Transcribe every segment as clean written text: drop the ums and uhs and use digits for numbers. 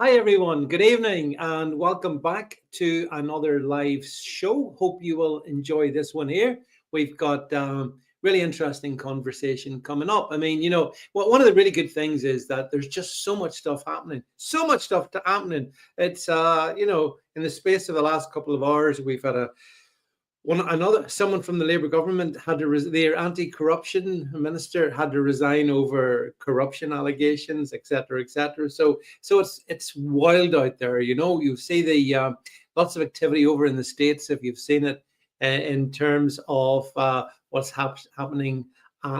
Hi, everyone. Good evening and welcome back to another live show. Hope you will enjoy this one here. We've got really interesting conversation coming up. I mean, one of the really good things is that there's just so much stuff happening, happening. It's, in the space of the last couple of hours, we've had someone from the Labour government had to their anti-corruption minister had to resign over corruption allegations, etc., etc. So it's wild out there. You see the lots of activity over in the States, if you've seen it, in terms of what's happening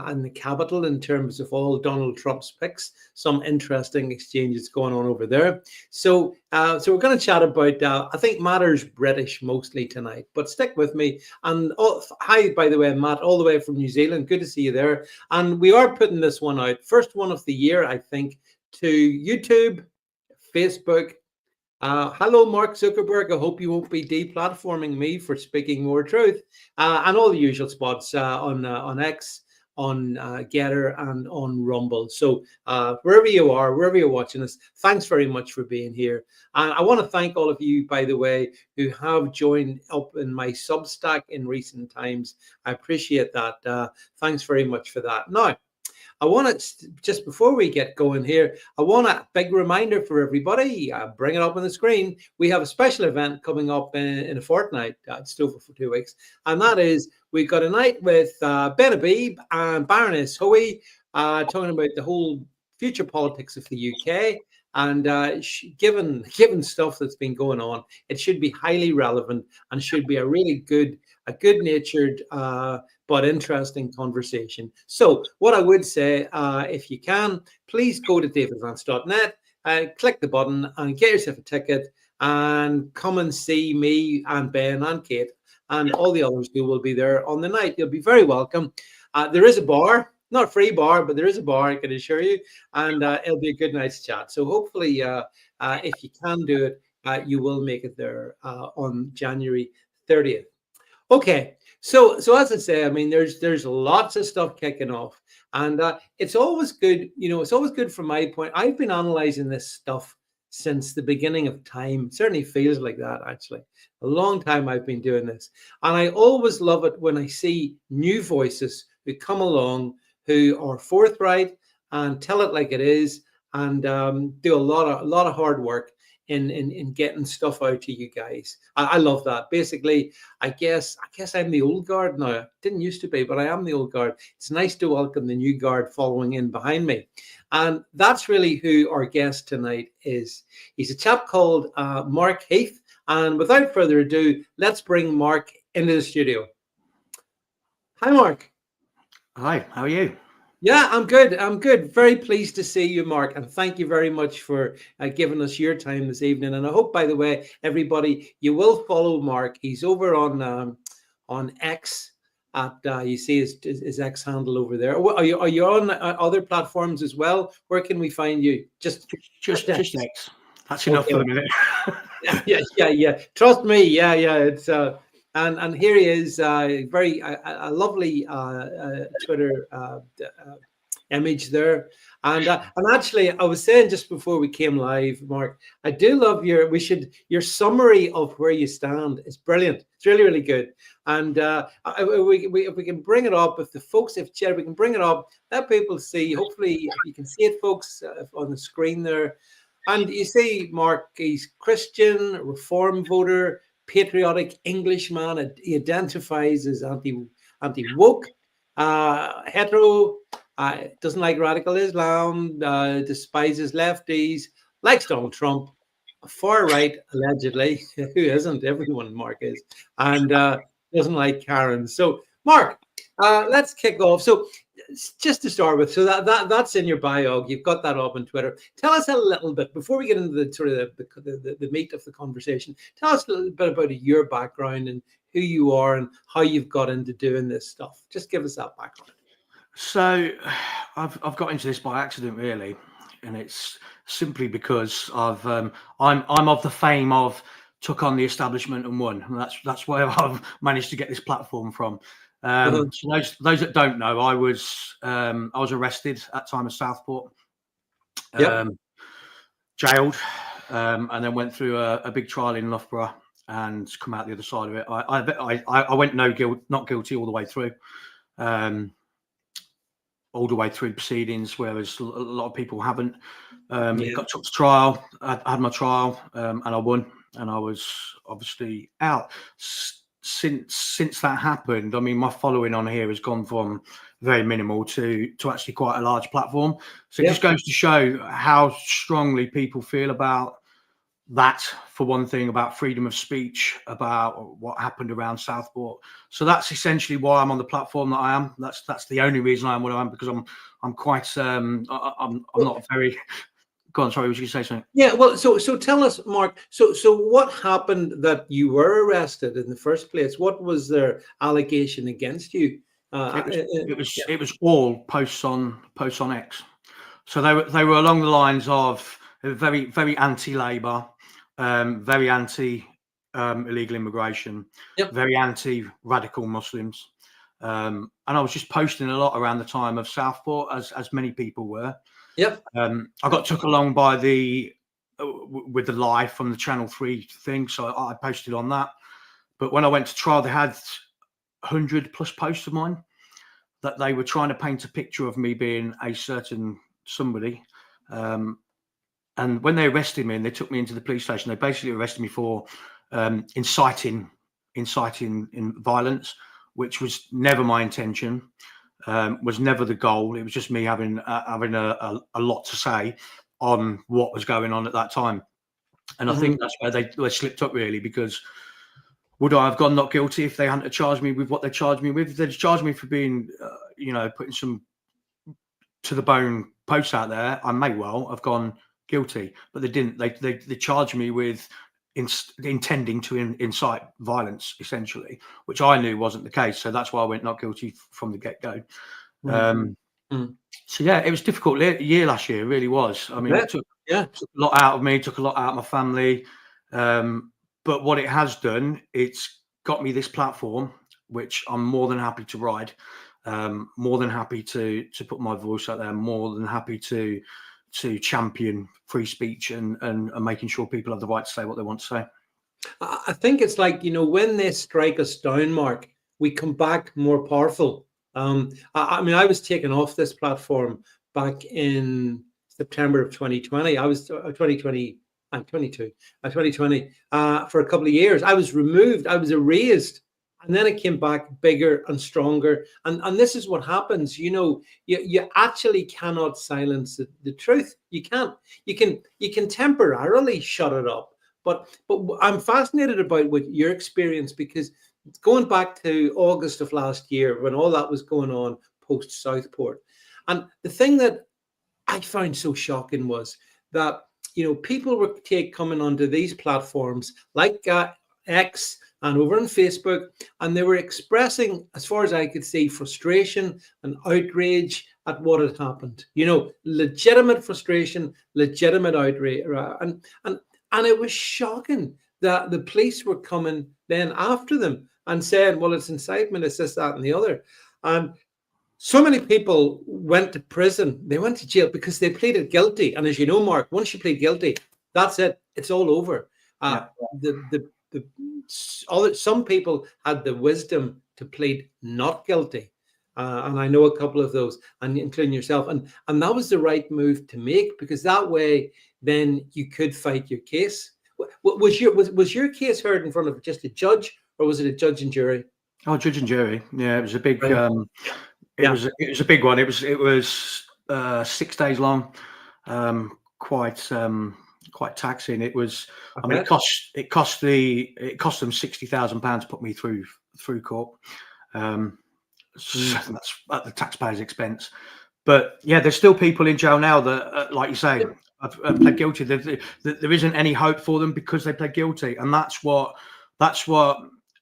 in the Capitol in terms of all Donald Trump's picks. Some interesting exchanges going on over there. So we're going to chat about, I think, matters British mostly tonight, but stick with me. And hi, by the way, Matt, all the way from New Zealand. Good to see you there. And we are putting this one out, first one of the year, I think, to YouTube, Facebook. Hello, Mark Zuckerberg. I hope you won't be deplatforming me for speaking more truth. And all the usual spots on X, on Getter, and on Rumble. So wherever you're watching us, thanks very much for being here. And I want to thank all of you, by the way, who have joined up in my Substack in recent times. I appreciate that. Thanks very much for that. Now, I want to, just before we get going here, I want a big reminder for everybody. Bring it up on the screen. We have a special event coming up in a fortnight. It's over for 2 weeks. And that is, we've got a night with Ben Habib and Baroness Hoey talking about the whole future politics of the UK. And given stuff that's been going on, it should be highly relevant and should be a really good-natured but interesting conversation. So what I would say, if you can, please go to davidvance.net, click the button and get yourself a ticket and come and see me and Ben and Kate and all the others who will be there on the night. You'll be very welcome. There is a bar, not a free bar, but there is a bar, I can assure you, and it'll be a good night's chat. So hopefully, if you can do it, you will make it there on January 30th. Okay, so as I say, I mean, there's lots of stuff kicking off, and it's always good. It's always good from my point. I've been analyzing this stuff since the beginning of time. It certainly feels like that, actually. A long time I've been doing this, and I always love it when I see new voices who come along who are forthright and tell it like it is, and do a lot of hard work in getting stuff out to you guys. I love that. Basically, I guess I'm the old guard now. Didn't used to be, but I am the old guard. It's nice to welcome the new guard following in behind me. And that's really who our guest tonight is. He's a chap called Mark Heath. And without further ado, let's bring Mark into the studio. Hi, Mark. Hi, how are you? Yeah, I'm good. I'm good. Very pleased to see you, Mark. And thank you very much for giving us your time this evening. And I hope, by the way, everybody, you will follow Mark. He's over on X at you see his X handle over there. Are you on other platforms as well? Where can we find you? Just X. That's enough for the minute. yeah. Trust me. Yeah. It's and here he is, very a lovely Twitter image there, and actually, I was saying just before we came live, Mark, I do love your summary of where you stand is brilliant. It's really good, and if we can bring it up, if we can bring it up, let people see. Hopefully, you can see it, folks, on the screen there, and you see Mark. He's Christian, Reform voter, patriotic Englishman. He identifies as anti-woke, hetero, doesn't like radical Islam, despises lefties, likes Donald Trump, far right, allegedly. Who isn't? Everyone, Mark is. And doesn't like Karen. So, Mark, let's kick off. So, just to start with, so that's in your bio. You've got that up on Twitter. Tell us a little bit before we get into the sort of the meat of the conversation. Tell us a little bit about your background and who you are and how you've got into doing this stuff. Just give us that background. So, I've got into this by accident, really, and it's simply because I'm of the fame of took on the establishment and won, and that's where I've managed to get this platform from. So those that don't know, I was arrested at time of Southport, jailed, and then went through a big trial in Loughborough and come out the other side of it. I went not guilty all the way through. All the way through proceedings, whereas a lot of people haven't. It got took to trial. I had my trial, and I won, and I was obviously out. Since that happened, I mean, my following on here has gone from very minimal to actually quite a large platform. So it just goes to show how strongly people feel about that, for one thing, about freedom of speech, about what happened around Southport. So that's essentially why I'm on the platform that I am. That's the only reason I am what I am, because I'm quite I'm not very. Go on, sorry, was you say something? Yeah, well, so tell us, Mark. So what happened that you were arrested in the first place? What was their allegation against you? It was all posts on X. So they were along the lines of very, very anti-Labour, very anti illegal immigration, very anti-radical Muslims, and I was just posting a lot around the time of Southport, as many people were. I got took along by with the live from the Channel 3 thing, so I posted on that. But when I went to trial, they had 100+ posts of mine that they were trying to paint a picture of me being a certain somebody. And when they arrested me and they took me into the police station, they basically arrested me for inciting in violence, which was never my intention, was never the goal. It was just me having a lot to say on what was going on at that time. And I think that's where they slipped up, really, because would I have gone not guilty if they hadn't charged me with what they charged me with? If they'd charged me for being, putting some to the bone posts out there, I may well have gone guilty, but they didn't. They charged me with intending to incite violence, essentially, which I knew wasn't the case. So that's why I went not guilty from the get-go. So yeah, it was a difficult year last year. It really was. I mean, it took a lot out of me, took a lot out of my family. But what it has done, it's got me this platform, which I'm more than happy to ride, more than happy to put my voice out there, more than happy to champion free speech and making sure people have the right to say what they want to say. I think it's like, when they strike us down, Mark, we come back more powerful. I mean, I was taken off this platform back in September of 2020. I was 2020. I'm 22. 2020 for a couple of years. I was removed. I was erased. And then it came back bigger and stronger. And this is what happens. You actually cannot silence the truth. You can't. You can temporarily shut it up. But I'm fascinated about what your experience, because going back to August of last year, when all that was going on post Southport, and the thing that I found so shocking was that people were coming onto these platforms like X and over on Facebook, and they were expressing, as far as I could see, frustration and outrage at what had happened. Legitimate frustration, legitimate outrage, and it was shocking that the police were coming then after them and saying, well, it's incitement, it's this, that, and the other. And so many people went to prison. They went to jail because they pleaded guilty. And as you know, Mark, once you plead guilty, that's it. It's all over. Some people had the wisdom to plead not guilty. And I know a couple of those, and including yourself. And that was the right move to make, because that way then you could fight your case. Was your case heard in front of just a judge, or was it a judge and jury? Oh, judge and jury. Yeah, it was a big. It was a big one. It was 6 days long. Quite taxing. It was. I mean, it cost them £60,000 to put me through court. So that's at the taxpayer's expense. But yeah, there's still people in jail now that, like you say, have pled guilty. There isn't any hope for them because they pled guilty, and that's what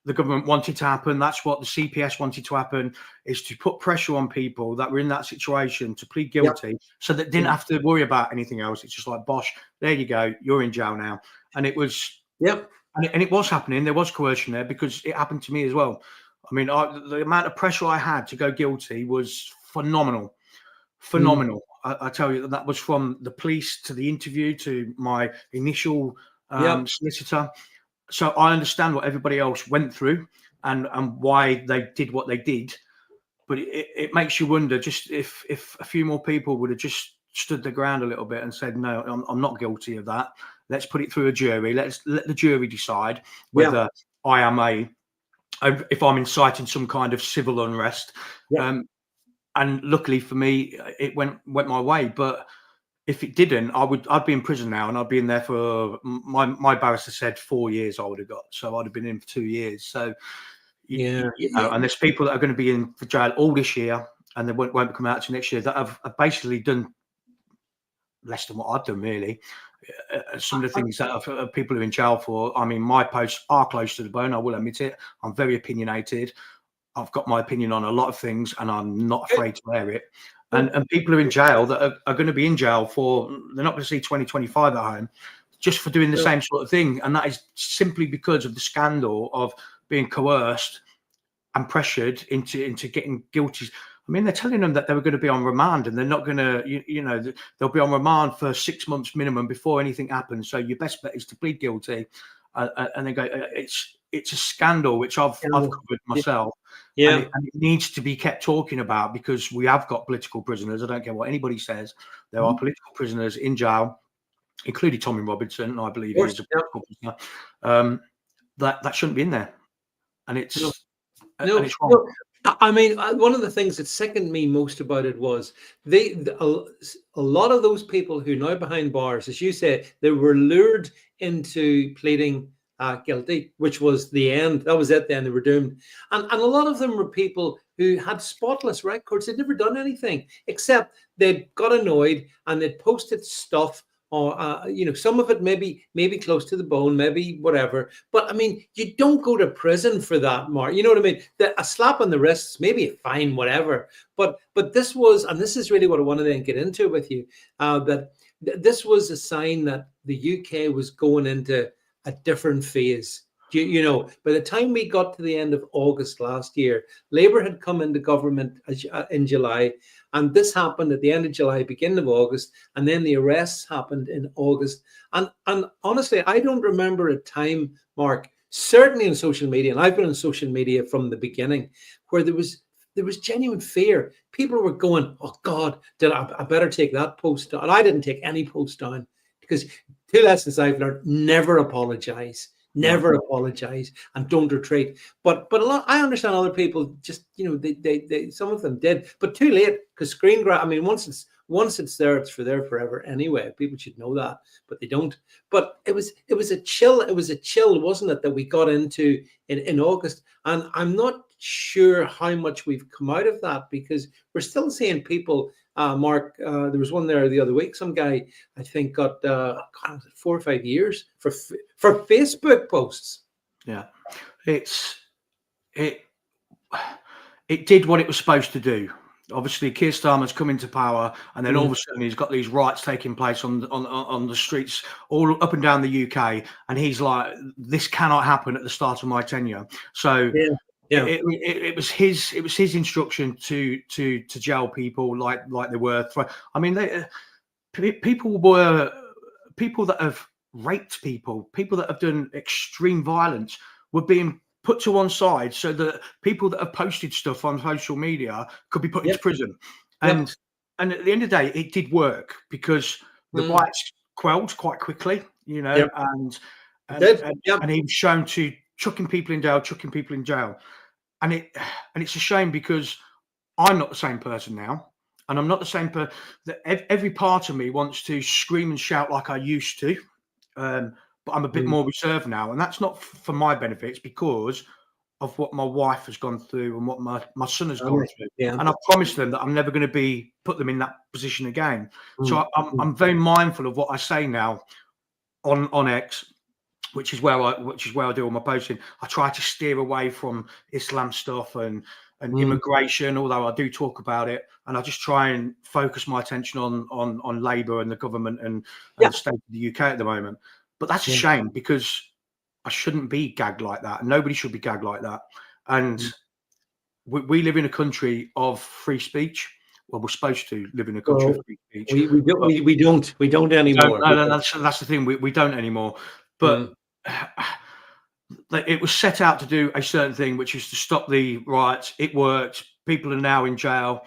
the government wanted to happen. That's what the CPS wanted to happen, is to put pressure on people that were in that situation to plead guilty, so that didn't have to worry about anything else. It's just like, bosh, there you go, you're in jail now. And it was, and it was happening. There was coercion there, because it happened to me as well. I mean, the amount of pressure I had to go guilty was phenomenal. I tell you, that was from the police to the interview to my initial solicitor. So I understand what everybody else went through and why they did what they did. But it makes you wonder, just if a few more people would have just stood their ground a little bit and said, no, I'm not guilty of that. Let's put it through a jury. Let the jury decide whether I am if I'm inciting some kind of civil unrest. And luckily for me, it went my way. But if it didn't, I'd be in prison now, and I'd be in there for my barrister said 4 years I would have got. So I'd have been in for 2 years. So you know, and there's people that are going to be in for jail all this year, and they won't come out to next year, that have basically done less than what I've done, really. Some of the things that people are in jail for, I mean, my posts are close to the bone, I will admit it. I'm very opinionated. I've got my opinion on a lot of things, and I'm not afraid to wear it. And people are in jail that are going to be in jail for, they're not going to see 2025 at home, just for doing the same sort of thing. And that is simply because of the scandal of being coerced and pressured into getting guilty. I mean, they're telling them that they were going to be on remand, and they're not going to, you know, they'll be on remand for 6 months minimum before anything happens. So your best bet is to plead guilty. And they go, it's a scandal, which I've covered myself. And it needs to be kept talking about, because we have got political prisoners. I don't care what anybody says. There are political prisoners in jail, including Tommy Robinson. I believe he's a political prisoner. That shouldn't be in there. And it's wrong. No. I mean, one of the things that sickened me most about it was a lot of those people who are now behind bars, as you say, they were lured into pleading guilty, which was the end. That was it. Then they were doomed. And a lot of them were people who had spotless records. They'd never done anything except they'd got annoyed and they'd posted stuff. Or you know, some of it maybe close to the bone, maybe whatever. But I mean, you don't go to prison for that, Mark. You know what I mean? A slap on the wrists, maybe a fine, whatever. But this was, and this is really what I wanted to get into with you, that this was a sign that the UK was going into a different phase. You know, by the time we got to the end of August last year, Labour had come into government in July, and this happened at the end of July, beginning of August, and then the arrests happened in August. And honestly, I don't remember a time, Mark, certainly in social media, and I've been on social media from the beginning, where there was genuine fear. People were going, "Oh God, I better take that post down?" And I didn't take any post down, because 2 lessons I've learned: never apologize. Never apologize, and don't retreat. But a lot, I understand other people just, you know, they some of them did, but too late, because screen grab. I mean, once it's there, it's there forever anyway. People should know that, but they don't. But it was a chill. It was a chill, wasn't it, that we got into in August? And I'm not sure how much we've come out of that, because we're still seeing people. Mark, there was one there the other week. Some guy, I think, got 4 or 5 years for Facebook posts. Yeah, it did what it was supposed to do. Obviously, Keir Starmer's come into power, and then all of a sudden he's got these riots taking place on the streets all up and down the UK, and he's like, "This cannot happen at the start of my tenure." So. Yeah. It was his instruction to jail people like they were. I mean, people that have raped people that have done extreme violence were being put to one side, so that people that have posted stuff on social media could be put into prison. And at the end of the day, it did work, because the riots quelled quite quickly, you know, and he was shown to chucking people in jail. And it's a shame, because I'm not the same person now, and I'm not the same person. Every part of me wants to scream and shout like I used to, but I'm a bit more reserved now, and that's not for my benefit. It's because of what my wife has gone through and what my son has gone through. And I promised them that I'm never going to put them in that position again. So I'm very mindful of what I say now on X, which is where I do all my posting. I try to steer away from Islam stuff and immigration, although I do talk about it, and I just try and focus my attention on Labour and the government and the state of the UK at the moment. But that's a shame, because I shouldn't be gagged like that. Nobody should be gagged like that. And we live in a country of free speech. well, we're supposed to live in a country of free speech. We don't anymore. No, that's the thing. We don't anymore. But it was set out to do a certain thing, which is to stop the riots. It worked. People are now in jail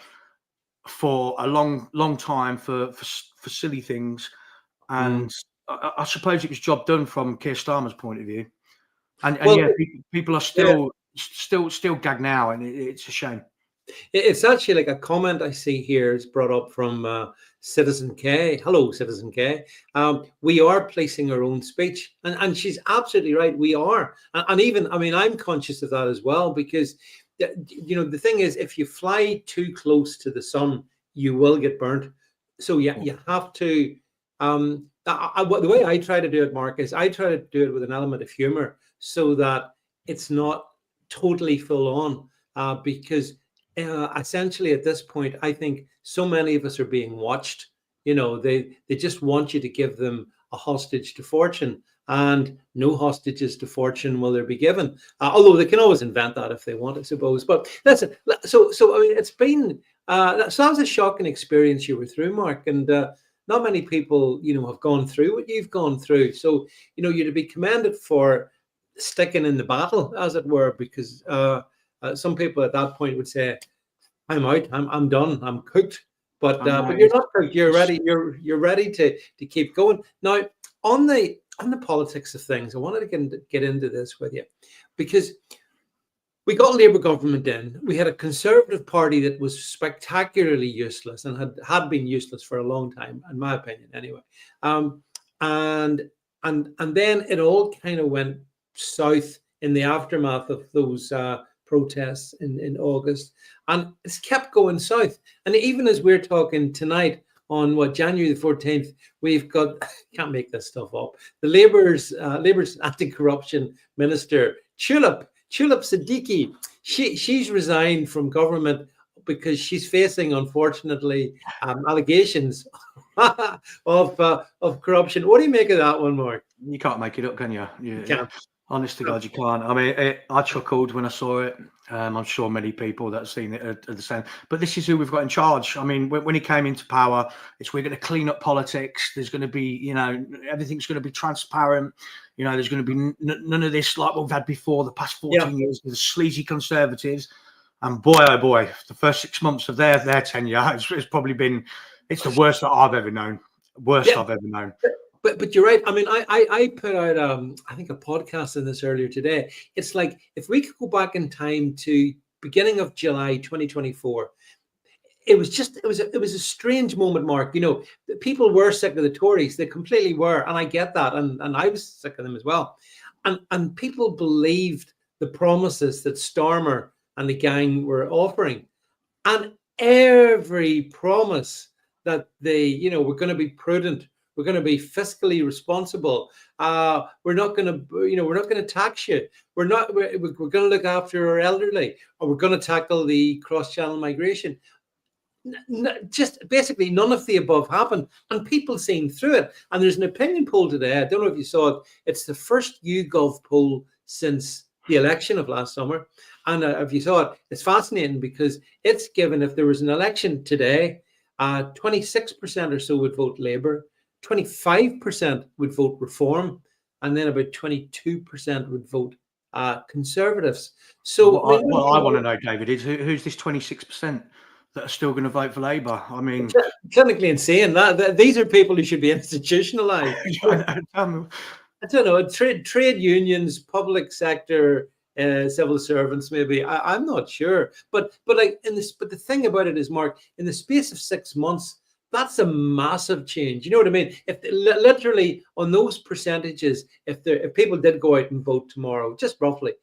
for a long time for silly things, and I suppose it was job done from Keir Starmer's point of view. And yeah, people are still gagged now, and it's a shame. It's actually like a comment I see here is brought up from Citizen K. Hello, Citizen K. We are policing our own speech, and she's absolutely right. We are, and even I'm conscious of that as well, because the thing is, if you fly too close to the sun, you will get burnt. So you have to. The way I try to do it, Mark, is I try to do it with an element of humor, so that it's not totally full on, because. Essentially, at this point, I think so many of us are being watched. They just want you to give them a hostage to fortune, and no hostages to fortune will there be given. Although they can always invent that if they want, I suppose. But listen, so it's been so that was a shocking experience you were through, Mark, and not many people have gone through what you've gone through. So you're to be commended for sticking in the battle, as it were, because. Some people at that point would say, "I'm out. I'm done. I'm cooked." But you're not cooked. You're ready. You're ready to keep going. Now, on the politics of things, I wanted to get into this with you, because we got a Labour government in. We had a Conservative Party that was spectacularly useless and had been useless for a long time, in my opinion, anyway. And then it all kind of went south in the aftermath of those. Protests in August, and it's kept going south. And even as we're talking tonight on January the 14th, we've got, can't make this stuff up, the Labour's anti-corruption minister, Tulip Siddiqui. She's resigned from government because she's facing, unfortunately, allegations of corruption. What do you make of that one, Mark? You can't make it up, can you? You can't. Honest to God, you can't. I mean, I chuckled when I saw it. I'm sure many people that have seen it are the same. But this is who we've got in charge. I mean, when he came into power, we're going to clean up politics. There's going to be, everything's going to be transparent. There's going to be none of this like what we've had before the past 14 years with the sleazy Conservatives. And boy, oh boy, the first 6 months of their tenure, it's probably been, it's the worst that I've ever known. I've ever known. But you're right. I mean, I put out I think a podcast on this earlier today. It's like if we could go back in time to beginning of July 2024, it was a strange moment, Mark. People were sick of the Tories. They completely were, and I get that, and I was sick of them as well. And people believed the promises that Starmer and the gang were offering, and every promise that they were going to be prudent. We're going to be fiscally responsible. We're not going to tax you. We're going to look after our elderly, or we're going to tackle the cross-channel migration. Just basically none of the above happened, and people seeing through it. And there's an opinion poll today. I don't know if you saw it. It's the first YouGov poll since the election of last summer. And if you saw it, it's fascinating because it's given, if there was an election today, 26% or so would vote Labour. 25% would vote Reform, and then about 22% would vote Conservatives. So what I want to know, David, is who's this 26% that are still going to vote for Labour? I mean, clinically insane. That these are people who should be institutionalised. I don't know. Trade unions, public sector, civil servants, maybe. I'm not sure. But the thing about it is, Mark, in the space of 6 months. That's a massive change. You know what I mean? If literally on those percentages, if people did go out and vote tomorrow, just roughly,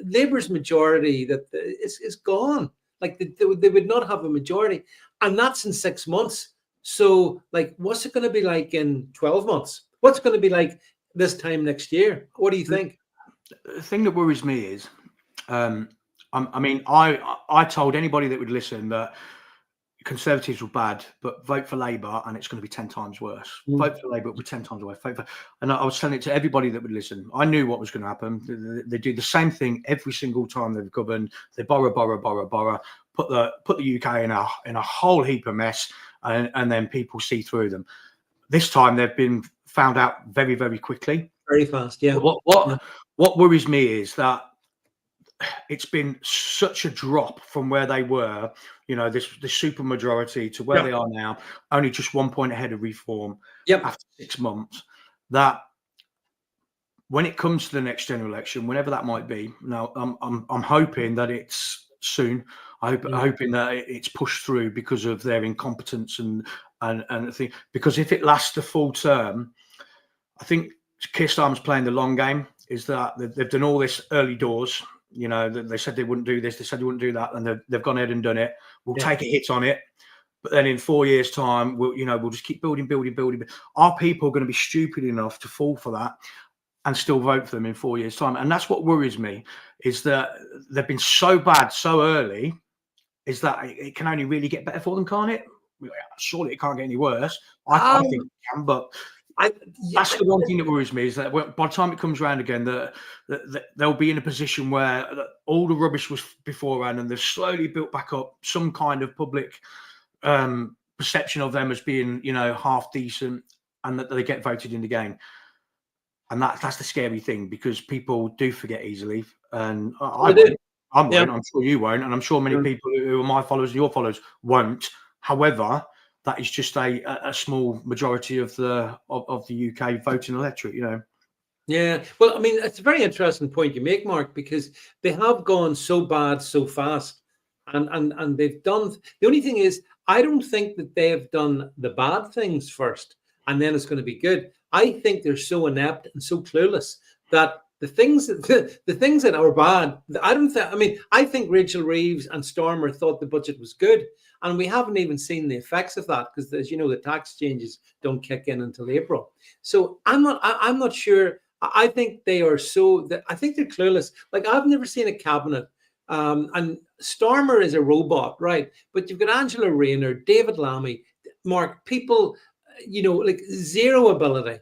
Labour's majority is gone. Like they would not have a majority, and that's in 6 months. So, like, what's it going to be like in 12 months? What's it going to be like this time next year? What do you think? The thing that worries me is, I told anybody that would listen that Conservatives were bad, but vote for Labour and it's going to be 10 times worse. Vote for Labour, it will be 10 times worse. And I was telling it to everybody that would listen. I knew what was going to happen. They do the same thing every single time they've governed. They borrow, put the UK in a whole heap of mess, and then people see through them. This time they've been found out very, very quickly. Very fast, yeah. What worries me is that it's been such a drop from where they were, this super majority to where they are now, only just 1 point ahead of reform after 6 months, that when it comes to the next general election, whenever that might be, now I'm hoping that it's soon. I'm hoping that it's pushed through because of their incompetence and the thing. Because if it lasts the full term, I think Keir Starmer's playing the long game. Is that they've done all this early doors. They said they wouldn't do this, they said they wouldn't do that, and they've gone ahead and done it. We'll take a hit on it, but then in 4 years' time, we'll just keep building. Are people going to be stupid enough to fall for that and still vote for them in 4 years' time? And that's what worries me, is that they've been so bad so early, is that it can only really get better for them, can't it? Surely it can't get any worse. I think it can, but that's the one thing that worries me, is that by the time it comes around again, that they'll be in a position where all the rubbish was beforehand, and they've slowly built back up some kind of public perception of them as being, half decent, and that they get voted in again. And that's the scary thing, because people do forget easily, and I won't. I'm sure you won't, and I'm sure many people who are my followers and your followers won't. However, that is just a small majority of the UK voting electorate, Yeah, well, I mean, it's a very interesting point you make, Mark, because they have gone so bad so fast, and they've done. The only thing is, I don't think that they have done the bad things first, and then it's going to be good. I think they're so inept and so clueless that the things that are bad, I don't think. I mean, I think Rachel Reeves and Starmer thought the budget was good, and we haven't even seen the effects of that, because, as you know, the tax changes don't kick in until April. So I'm not sure. I think they are I think they're clueless. Like, I've never seen a cabinet, and Starmer is a robot, right? But you've got Angela Rayner, David Lammy, Mark, people, like zero ability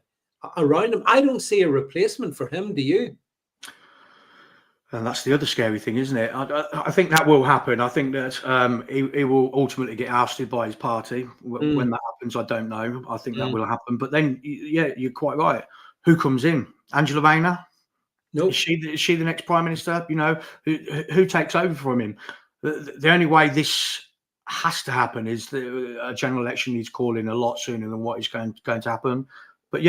around him. I don't see a replacement for him. Do you? And that's the other scary thing, isn't it? I think that will happen. I think that he will ultimately get ousted by his party. When that happens, I don't know. I think that will happen. But then, you're quite right. Who comes in? Angela Rayner? No. Is she the next prime minister? Who takes over from him? The only way this has to happen is that a general election needs calling a lot sooner than what is going to happen. But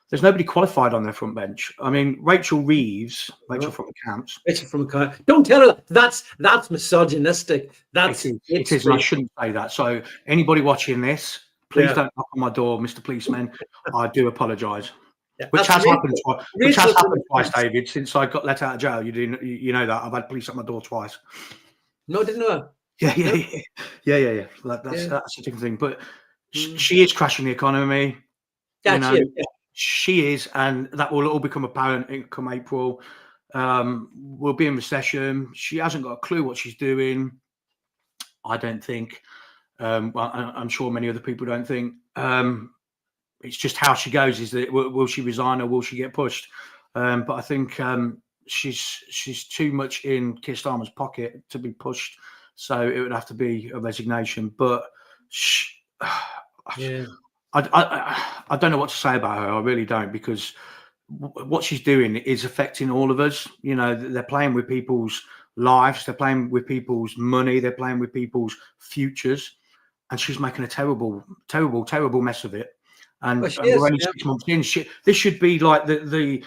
there's nobody qualified on their front bench. I mean, Rachel Reeves, Rachel from the camps. Rachel from the camps. Don't tell her that. That's misogynistic. It is, and I shouldn't say that. So anybody watching this, please don't knock on my door, Mr. Policeman. I do apologise. Yeah, which has happened twice, David. Since I got let out of jail, you know that I've had police at my door twice. No, I didn't know. Yeah. That's a different thing. But she is crashing the economy. She is, and that will all become apparent come April. We'll be in recession. She hasn't got a clue what she's doing. I don't think. Well, I'm sure many other people don't think. It's just how she goes. Is that will she resign or will she get pushed? But I think she's too much in Keir Starmer's pocket to be pushed. So it would have to be a resignation. But I don't know what to say about her. I really don't, because what she's doing is affecting all of us. They're playing with people's lives. They're playing with people's money. They're playing with people's futures. And she's making a terrible, terrible, terrible mess of it. And we're only 6 months in. This should be like the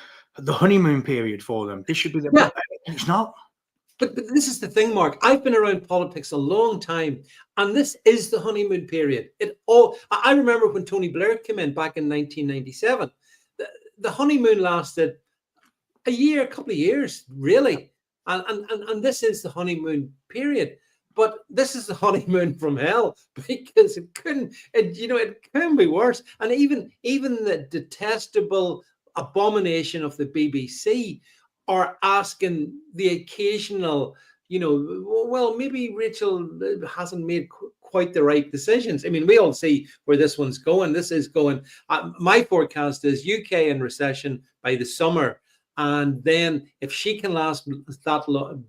honeymoon period for them. This should be it's not. But this is the thing, Mark. I've been around politics a long time, and this is the honeymoon period. I remember when Tony Blair came in back in 1997. The honeymoon lasted a couple of years, really, and this is the honeymoon period. But this is the honeymoon from hell, because it couldn't be worse. And even the detestable abomination of the BBC are asking the occasional, well, maybe Rachel hasn't made quite the right decisions. I mean, we all see where this one's going. This is going. My forecast is UK in recession by the summer, And then if she can last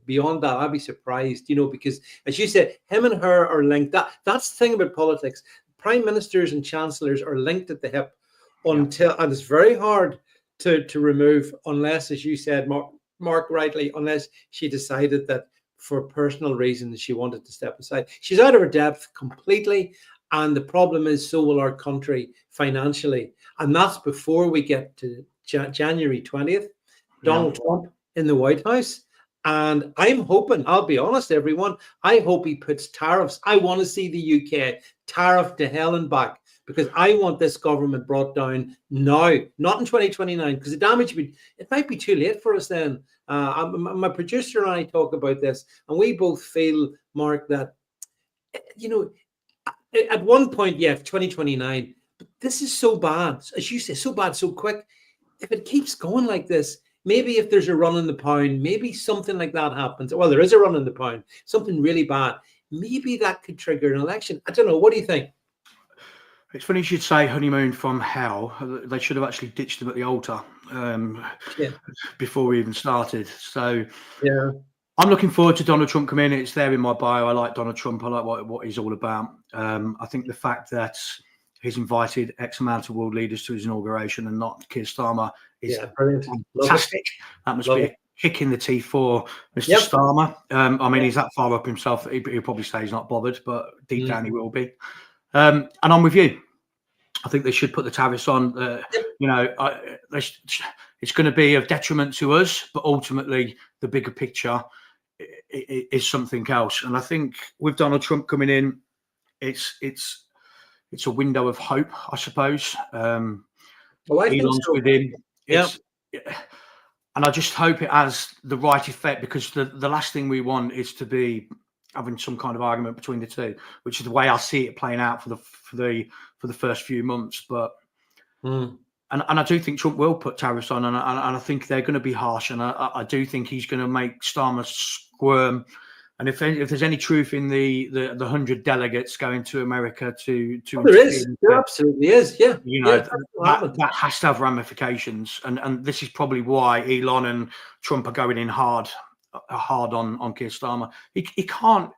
beyond that, I'd be surprised, because as you said, him and her are linked. That's the thing about politics. Prime ministers and chancellors are linked at the hip and it's very hard to remove, unless, as you said, Mark rightly, unless she decided that for personal reasons she wanted to step aside. She's out of her depth completely. And the problem is, so will our country financially. And that's before we get to January 20th, Donald Trump in the White House. And I'm hoping, I'll be honest, everyone, I hope he puts tariffs. I want to see the UK tariff to hell and back, because I want this government brought down now, not in 2029, because the damage, it might be too late for us then. My producer and I talk about this, and we both feel, Mark, that, at one point, 2029, but this is so bad, as you say, so bad, so quick. If it keeps going like this, maybe if there's a run in the pound, maybe something like that happens. Well, there is a run in the pound, something really bad. Maybe that could trigger an election. I don't know. What do you think? It's funny you should say honeymoon from hell. They should have actually ditched him at the altar before we even started. So I'm looking forward to Donald Trump coming in. It's there in my bio. I like Donald Trump. I like what he's all about. I think the fact that he's invited X amount of world leaders to his inauguration and not Keir Starmer is fantastic. That must be a kick in the teeth for Mr. Starmer. I mean, he's that far up himself that he'll probably say he's not bothered, but deep down he will be. And I'm with you. I think they should put the tariffs on. It's going to be of detriment to us, but ultimately the bigger picture is something else. And I think with Donald Trump coming in, it's a window of hope, I suppose. I think so. With him. And I just hope it has the right effect, because the last thing we want is to be having some kind of argument between the two, which is the way I see it playing out for the first few months. But and I do think Trump will put tariffs on, and I think they're going to be harsh, and I do think he's going to make Starmer squirm. And if there's any truth in the 100 delegates going to America to there is, there absolutely is, that has to have ramifications, and this is probably why Elon and Trump are going in hard on Keir Starmer. He can't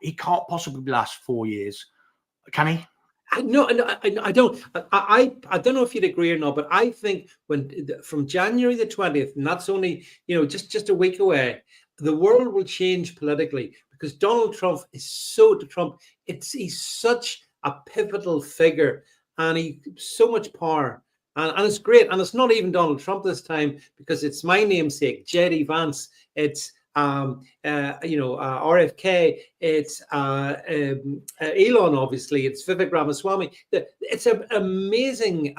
possibly last 4 years, can he? No, I don't. I don't know if you'd agree or not, but I think from January the 20th, and that's only just a week away, the world will change politically, because Donald Trump is he's such a pivotal figure, and he's so much power, and it's great. And it's not even Donald Trump this time, because it's my namesake, JD Vance. It's RFK, it's Elon, obviously, it's Vivek Ramaswamy. It's an amazing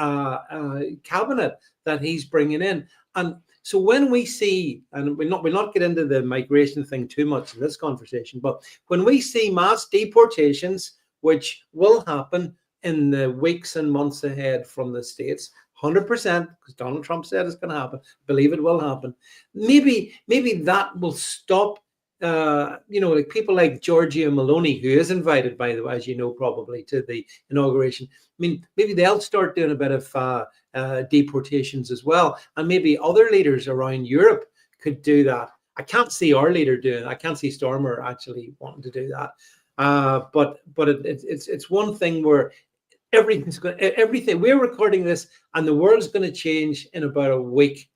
cabinet that he's bringing in. And so when we see, and we'll not get into the migration thing too much in this conversation, but when we see mass deportations, which will happen in the weeks and months ahead from the States, 100%, because Donald Trump said it's going to happen. Believe it will happen. Maybe that will stop. Like people like Giorgia Meloni, who is invited, by the way, as you know, probably to the inauguration. I mean, maybe they'll start doing a bit of deportations as well, and maybe other leaders around Europe could do that. I can't see our leader doing it. I can't see Starmer actually wanting to do that. But it's one thing where everything. We're recording this, and the world's going to change in about a week.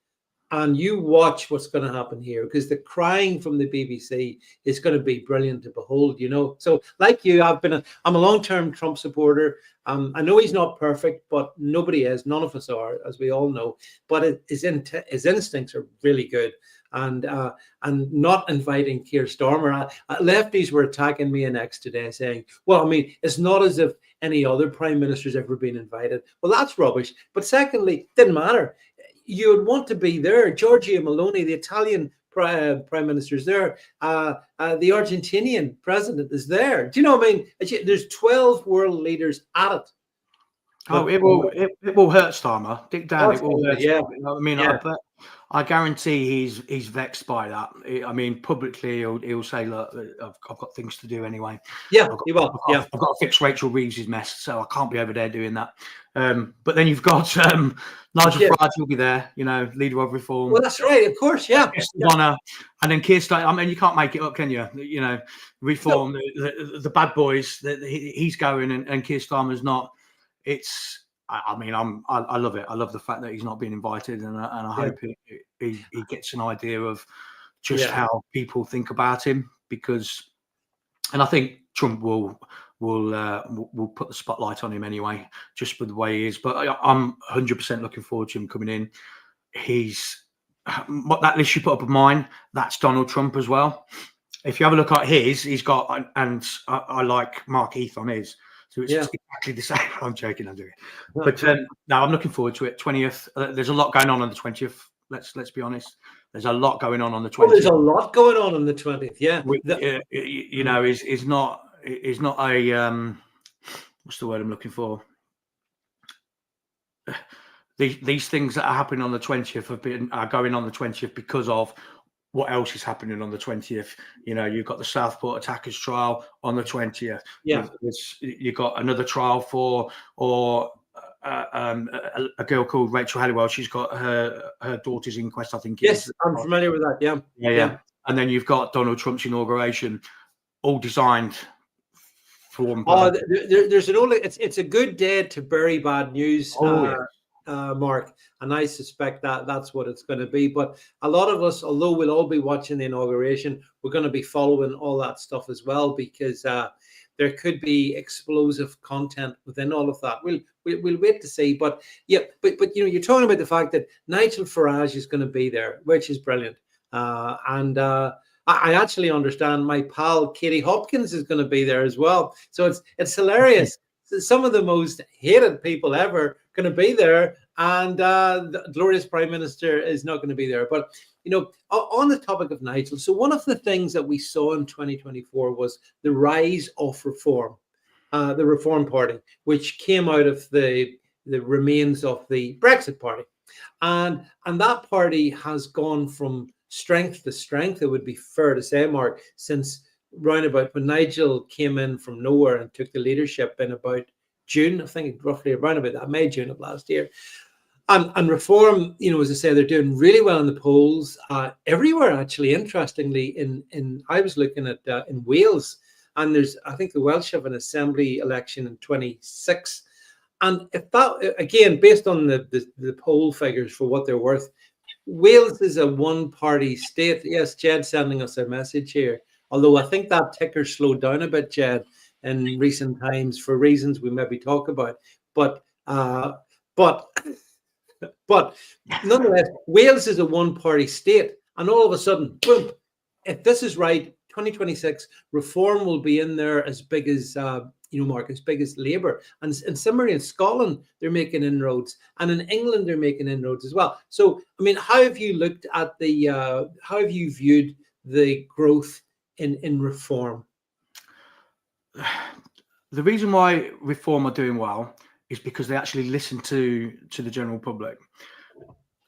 And you watch what's going to happen here, because the crying from the BBC is going to be brilliant to behold. So like you, I'm a long-term Trump supporter. I know he's not perfect, but nobody is. None of us are, as we all know. But his instincts are really good. And not inviting Keir Starmer. Lefties were attacking me in X today, saying, well, I mean, it's not as if any other prime minister's ever been invited. Well, that's rubbish. But secondly, didn't matter. You would want to be there. Giorgia Meloni, the Italian prime minister, is there. The Argentinian president is there. Do you know what I mean? There's 12 world leaders at it. Oh, But it will hurt Starmer, deep down. It will hurt him. yeah, You know what I mean? yeah, But I guarantee he's vexed by that. I mean, publicly he'll say, "Look, I've got things to do anyway. yeah, I've got, he will. Yeah, I've got to fix Rachel Reeves' mess, so I can't be over there doing that." But then you've got Nigel yeah. Farage will be there, you know, leader of Well, reform. that's right. Of course, yeah. Guest of honour, and then Keir Starmer. I mean, you can't make it up, can you? You know, No, reform, the bad boys. He's going, and Keir Starmer's not. It's. I mean, I love it. I love the fact that he's not being invited, and I yeah, hope he gets an idea of just yeah, how people think about him. Because, and I think Trump will put the spotlight on him anyway, just with the way he is. But I'm 100% looking forward to him coming in. He's what that list you put up of mine. That's Donald Trump as well. If you have a look at his, he's got, and I like Mark Heath on his. So it's yeah. exactly the same. I'm joking, I'm doing it. But no, I'm looking forward to it. 20th. There's a lot going on the 20th. Let's be honest. There's a lot going on the 20th. Oh, there's a lot going on the 20th. Yeah. You know, is not a what's the word I'm looking for? These things that are happening on the 20th are going on the 20th because of what else is happening on the 20th. You know, you've got the Southport attackers trial on the 20th. Yeah. You've got another trial for a girl called Rachel Halliwell. She's got her daughter's inquest, I think. Yes, I'm familiar with that. Yeah. Yeah. And then you've got Donald Trump's inauguration, all designed for one purpose. There's an only. It's a good day to bury bad news. Mark, and I suspect that that's what it's going to be. But a lot of us, although we'll all be watching the inauguration, we're going to be following all that stuff as well, because there could be explosive content within all of that. We'll wait to see. But yeah, but you know, you're talking about the fact that Nigel Farage is going to be there, which is brilliant. I actually understand my pal Katie Hopkins is going to be there as well. So it's hilarious. Some of the most hated people ever going to be there, and the glorious Prime Minister is not going to be there. But, you know, on the topic of Nigel, so one of the things that we saw in 2024 was the rise of reform, the Reform Party, which came out of the remains of the Brexit Party. And that party has gone from strength to strength, it would be fair to say, Mark, since roundabout when Nigel came in from nowhere and took the leadership in about June, I think roughly around about that, May, June of last year. And Reform, you know, as I say, they're doing really well in the polls everywhere, actually. Interestingly, in I was looking at in Wales, and there's, I think the Welsh have an assembly election in 26. And if that, again, based on the poll figures for what they're worth, Wales is a one-party state. Yes, Jed's sending us a message here. Although I think that ticker slowed down a bit, Jed, in recent times for reasons we maybe talk about. But nonetheless, Wales is a one-party state, and all of a sudden, boom! If this is right, 2026 Reform will be in there as big as you know, Mark, as big as Labour. And similarly in Scotland, they're making inroads, and in England they're making inroads as well. So, I mean, how have you looked at how have you viewed the growth in Reform? The reason why Reform are doing well is because they actually listen to the general public.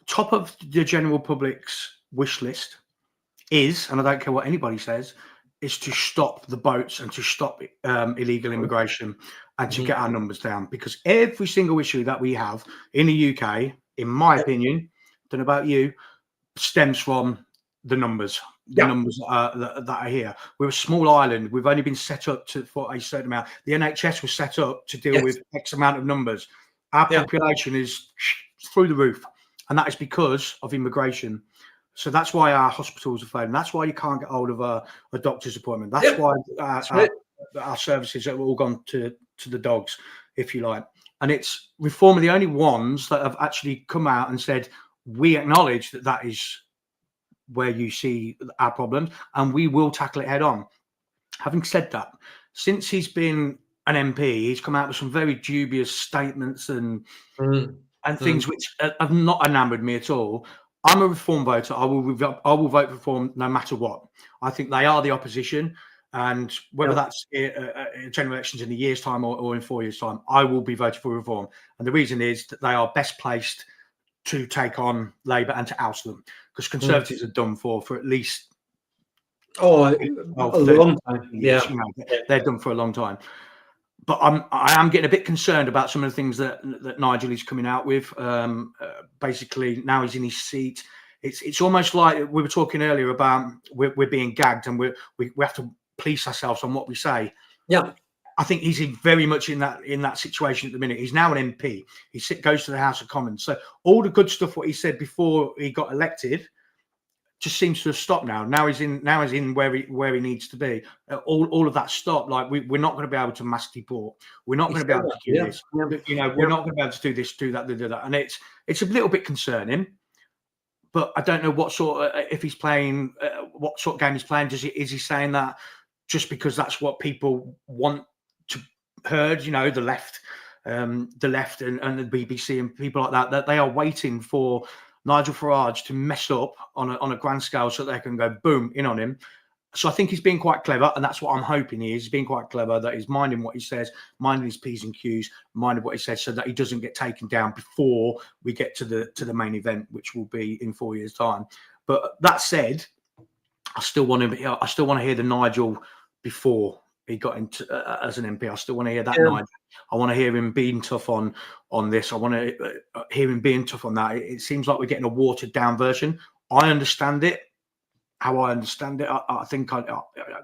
Top of the general public's wish list is, and I don't care what anybody says, is to stop the boats and to stop illegal immigration and to get our numbers down. Because every single issue that we have in the UK, in my opinion, don't know about you, stems from the numbers. The numbers that are here. We're a small island. We've only been set up for a certain amount. The NHS was set up to deal with X amount of numbers. Our population is through the roof, and that is because of immigration. So that's why our hospitals are failing. That's why you can't get hold of a doctor's appointment. That's why our services have all gone to the dogs, if you like. And it's Reform are the only ones that have actually come out and said, we acknowledge that is where you see our problems, and we will tackle it head on. Having said that, since he's been an MP, he's come out with some very dubious statements and things which have not enamoured me at all. I'm a Reform voter. I will vote for Reform no matter what. I think they are the opposition. And whether that's general elections in a year's time or in 4 years' time, I will be voting for reform. And the reason is that they are best placed to take on Labour and to oust them, because Conservatives are done for at least a long time. Years, they're done for a long time. But I am getting a bit concerned about some of the things that Nigel is coming out with. Basically, now he's in his seat. It's almost like we were talking earlier about we're being gagged and we have to police ourselves on what we say. Yeah, I think he's very much in that situation at the minute. He's now an MP. He goes to the House of Commons. So all the good stuff what he said before he got elected just seems to have stopped now. Now he's in where he needs to be. All of that stopped. Like we're not going to be able to mass deport. We're not going to be able to do this. Yeah. We're not going to be able to do this, do that, do that. And it's a little bit concerning. But I don't know what sort of, if he's playing, what sort of game he's playing. Is he saying that just because that's what people want to heard? The left, and the BBC and people like that they are waiting for Nigel Farage to mess up on a grand scale so they can go boom in on him. So I think he's being quite clever, and that's what I'm hoping he is. He's being quite clever, that he's minding what he says, minding his P's and Q's, minding what he says, so that he doesn't get taken down before we get to the main event, which will be in 4 years' time. But that said, I still want to hear the Nigel before he got into as an MP. I still want to hear that Nigel. I want to hear him being tough on this. I want to hear him being tough on that. It seems like we're getting a watered down version. I understand it. How I understand it, I think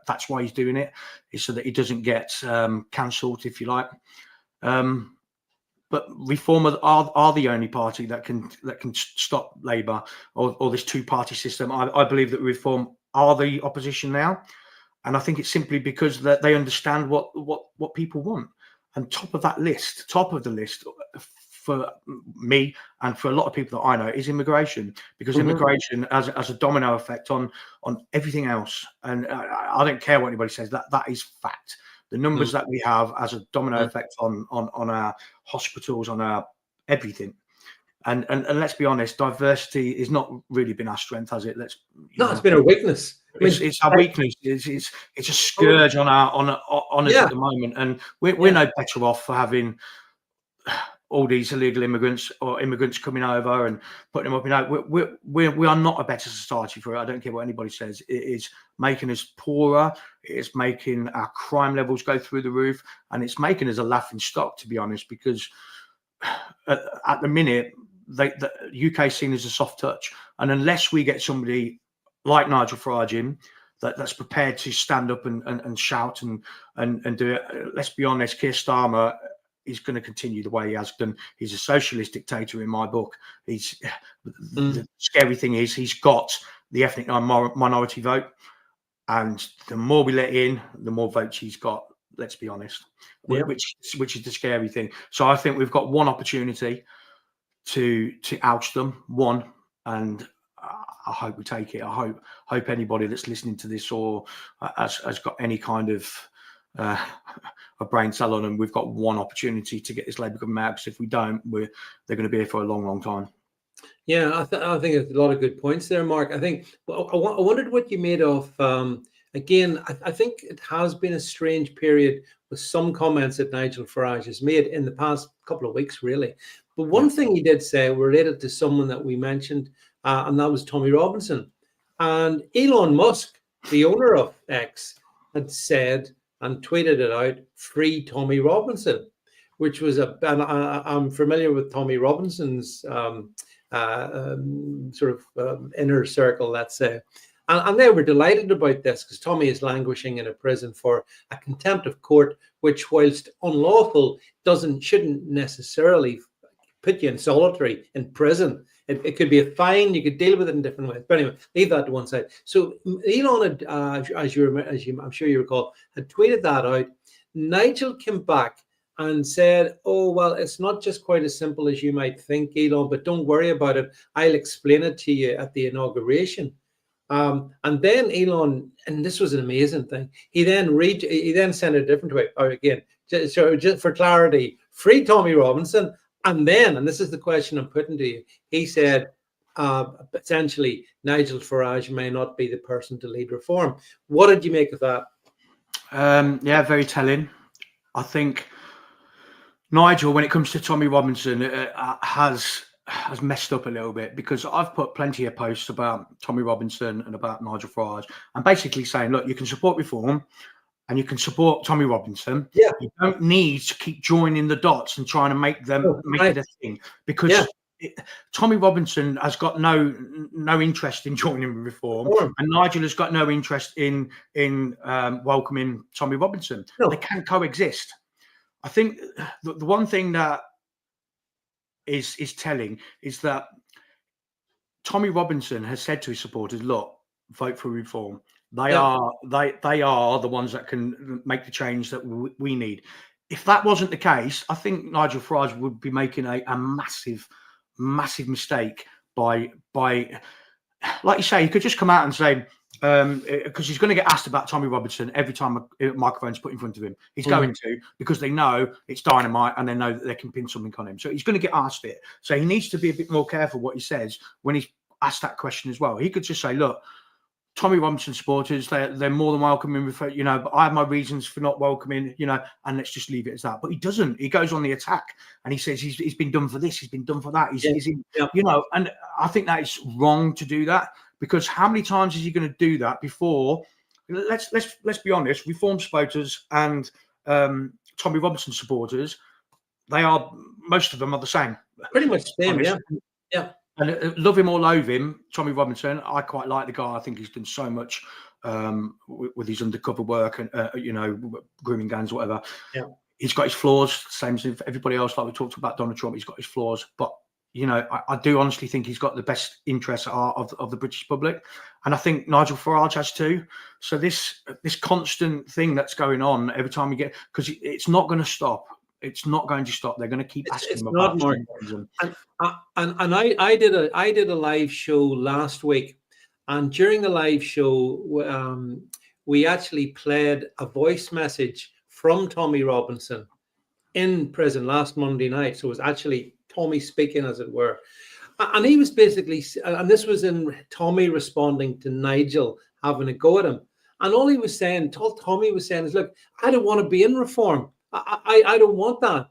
that's why he's doing it, is so that he doesn't get cancelled, if you like. But Reform are the only party that can stop Labour or this two-party system. I believe that Reform are the opposition now, and I think it's simply because that they understand what people want. And top of the list for me and for a lot of people that I know is immigration, because immigration has a domino effect on everything else. And I don't care what anybody says, that is fact. The numbers that we have has a domino effect on our hospitals, on our everything. And let's be honest, diversity has not really been our strength, has it? It's been a weakness. It's our weakness. It's a scourge on us at the moment, and we're no better off for having all these illegal immigrants or immigrants coming over and putting them up. We are not a better society for it. I don't care what anybody says. It is making us poorer. It is making our crime levels go through the roof, and it's making us a laughing stock, to be honest, because at the minute the UK is seen as a soft touch, and unless we get somebody like Nigel Farage in that's prepared to stand up and shout and do it, let's be honest, Keir Starmer is going to continue the way he has done. He's a socialist dictator in my book. The scary thing is he's got the ethnic minority vote, and the more we let in, the more votes he's got. Let's be honest, which is the scary thing. So I think we've got one opportunity to oust them, and I hope we take it. I hope anybody that's listening to this or has got any kind of a brain cell on them, we've got one opportunity to get this Labour government out, because if we don't, they're going to be here for a long, long time. Yeah, I think there's a lot of good points there, Mark. I think I wondered what you made of. Again, I think it has been a strange period with some comments that Nigel Farage has made in the past couple of weeks, really. But one thing he did say related to someone that we mentioned, and that was Tommy Robinson. And Elon Musk, the owner of X, had said and tweeted it out, "Free Tommy Robinson," which was and I'm familiar with Tommy Robinson's sort of inner circle, let's say. And they were delighted about this, because Tommy is languishing in a prison for a contempt of court, which, whilst unlawful, shouldn't necessarily put you in solitary in prison. It could be a fine. You could deal with it in different ways. But anyway, leave that to one side. So Elon had, as I'm sure you recall, had tweeted that out. Nigel came back and said, "Oh, well, it's not just quite as simple as you might think, Elon, but don't worry about it. I'll explain it to you at the inauguration." And then Elon, and this was an amazing thing, he then sent a different way. Or again, just for clarity, free Tommy Robinson. And then, and this is the question I'm putting to you, he said, essentially, Nigel Farage may not be the person to lead reform. What did you make of that? Yeah, very telling. I think Nigel, when it comes to Tommy Robinson, has messed up a little bit, because I've put plenty of posts about Tommy Robinson and about Nigel Farage, and basically saying, look, you can support reform and you can support Tommy Robinson. Yeah. You don't need to keep joining the dots and trying to make it a thing, because Tommy Robinson has got no interest in joining reform, and Nigel has got no interest in welcoming Tommy Robinson. No. They can coexist. I think the one thing that is telling is that Tommy Robinson has said to his supporters, look, vote for reform. They are the ones that can make the change that we need. If that wasn't the case, I think Nigel Farage would be making a massive mistake by like you say, he could just come out and say, because he's going to get asked about Tommy Robinson every time a microphone's put in front of him. He's going to, because they know it's dynamite and they know that they can pin something on him. So he's going to get asked it. So he needs to be a bit more careful what he says when he's asked that question as well. He could just say, look, Tommy Robinson supporters, they're more than welcoming, but I have my reasons for not welcoming, and let's just leave it as that. But he doesn't. He goes on the attack and he says he's been done for this, he's been done for that. He's and I think that is wrong to do that, because how many times is he going to do that before? Let's be honest. Reform supporters and Tommy Robinson supporters, most of them are the same. Pretty much the same, yeah. And love him or loathe him, Tommy Robinson, I quite like the guy. I think he's done so much with his undercover work and, grooming gangs, whatever. Yeah. He's got his flaws, same as everybody else. Like we talked about Donald Trump, he's got his flaws. But, I do honestly think he's got the best interests of the British public. And I think Nigel Farage has too. So this constant thing that's going on every time we get, because it's not going to stop. It's not going to stop. They're going to keep asking him about more. And I did a live show last week, and during the live show, we actually played a voice message from Tommy Robinson in prison last Monday night. So it was actually Tommy speaking, as it were, and he was basically, and this was in Tommy responding to Nigel having a go at him, and all he was saying, all Tommy was saying is, look, I don't want to be in reform. I don't want that.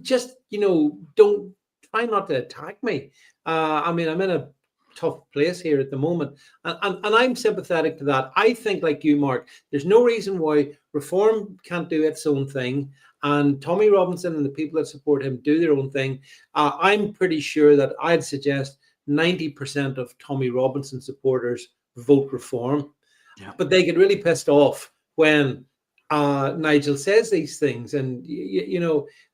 Just, don't try not to attack me. I'm in a tough place here at the moment. And I'm sympathetic to that. I think, like you, Mark, there's no reason why reform can't do its own thing. And Tommy Robinson and the people that support him do their own thing. I'm pretty sure that I'd suggest 90% of Tommy Robinson supporters vote reform. Yeah. But they get really pissed off when Nigel says these things, and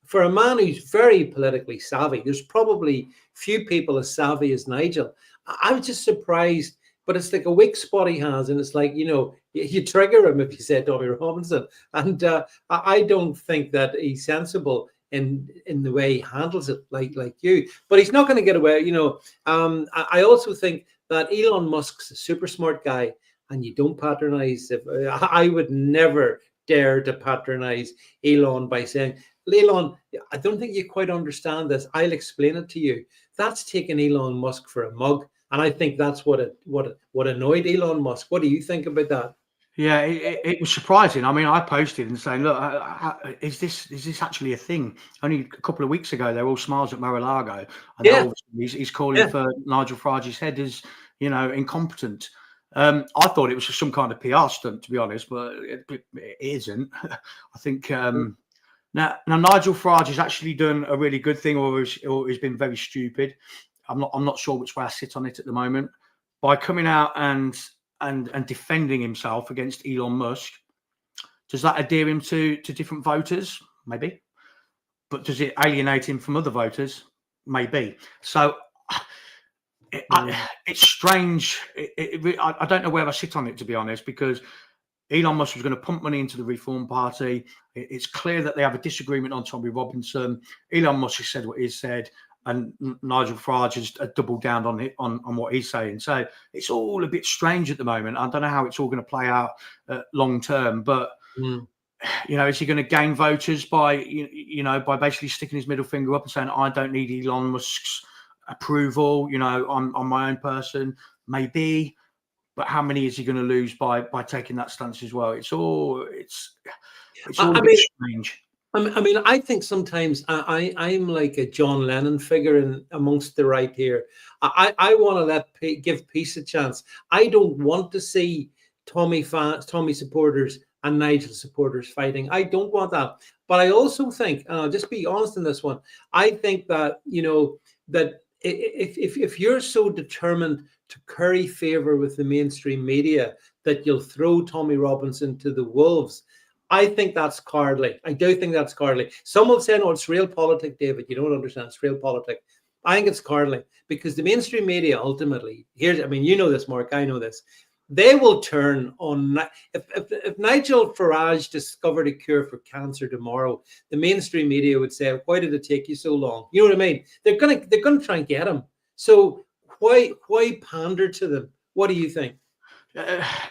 for a man who's very politically savvy, there's probably few people as savvy as Nigel. I was just surprised, but it's like a weak spot he has, and it's like, you trigger him if you say Tommy Robinson, and I don't think that he's sensible in the way he handles it, like you. But he's not going to get away. I also think that Elon Musk's a super smart guy, and you don't patronize. I would never dare to patronize Elon by saying, Elon, I don't think you quite understand this. I'll explain it to you. That's taking Elon Musk for a mug. And I think that's what annoyed Elon Musk. What do you think about that? Yeah, it was surprising. I mean, I posted and saying, look, is this actually a thing? Only a couple of weeks ago, they were all smiles at Mar-a-Lago. And he's calling for Nigel Farage's head as, incompetent. I thought it was just some kind of PR stunt, to be honest, but it isn't. I think now Nigel Farage has actually done a really good thing, or he's been very stupid. I'm not sure which way I sit on it at the moment. By coming out and defending himself against Elon Musk, does that endear him to different voters? Maybe. But does it alienate him from other voters? Maybe. So it's strange. I don't know where I sit on it, to be honest, because Elon Musk was going to pump money into the Reform Party. It's clear that they have a disagreement on Tommy Robinson. Elon Musk has said what he's said, and Nigel Farage has doubled down on it, on what he's saying. So it's all a bit strange at the moment. I don't know how it's all going to play out long term, but is he going to gain voters by by basically sticking his middle finger up and saying, I don't need Elon Musk's approval, I'm my own person? Maybe. but how many is he going to lose by taking that stance as well? It's all a I bit mean, strange. I mean, I think sometimes I'm like a John Lennon figure in amongst the right here. I want to give peace a chance. I don't want to see Tommy supporters and Nigel supporters fighting. I don't want that. But I also think, and I'll just be honest in this one, I think that that if you're so determined to curry favor with the mainstream media that you'll throw Tommy Robinson to the wolves, I think that's cowardly. I do think that's cowardly. Some will say, no, it's real politic, David. You don't understand. It's real politic. I think it's cowardly because the mainstream media ultimately, I mean, you know this, Mark, I know this. They will turn on, if Nigel Farage discovered a cure for cancer tomorrow, the mainstream media would say, why did it take you so long? You know what I mean? They're gonna try and get him. So why pander to them? What do you think?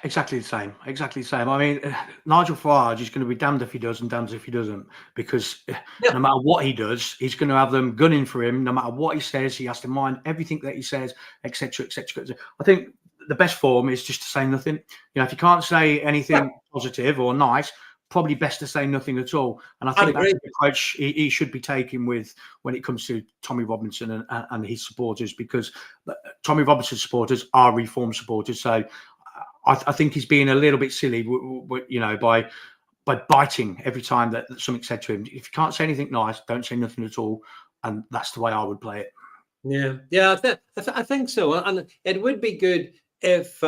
Exactly the same. Exactly the same. I mean, Nigel Farage is going to be damned if he does and damned if he doesn't, because no matter what he does, he's going to have them gunning for him. No matter what he says, he has to mind everything that he says, etc., etc. I think the best form is just to say nothing. If you can't say anything positive or nice, probably best to say nothing at all. And I think that's the approach he should be taking with when it comes to Tommy Robinson and his supporters, because Tommy Robinson supporters are reform supporters. So I think he's being a little bit silly, by biting every time that something's said to him. If you can't say anything nice, don't say nothing at all, and that's the way I would play it. Yeah, I think so, and it would be good if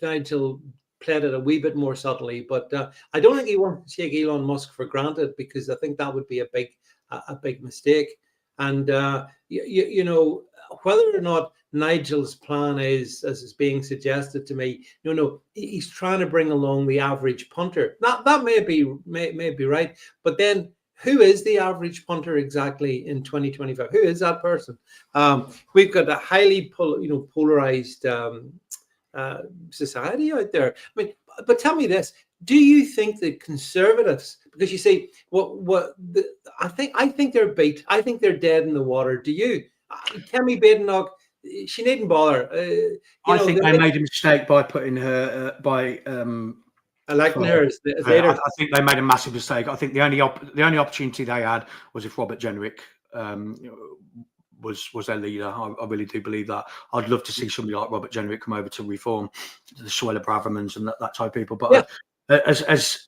Nigel played it a wee bit more subtly. But I don't think he wants to take Elon Musk for granted, because I think that would be a big mistake. And whether or not Nigel's plan is, as is being suggested to me, he's trying to bring along the average punter. That may be right, but then who is the average punter exactly in 2025? Who is that person? We've got a highly polarized society out there. I mean, but tell me this: do you think the Conservatives, because you say I think they're beat. I think they're dead in the water. Do you? Kemi Badenoch, she needn't bother. I think they made a mistake by putting her electing her as leader. I think they made a massive mistake. I think the only opportunity they had was if Robert Jenrick was their leader. I really do believe that. I'd love to see somebody like Robert Jenrick come over to reform the Suella Bravermans and that type of people. But as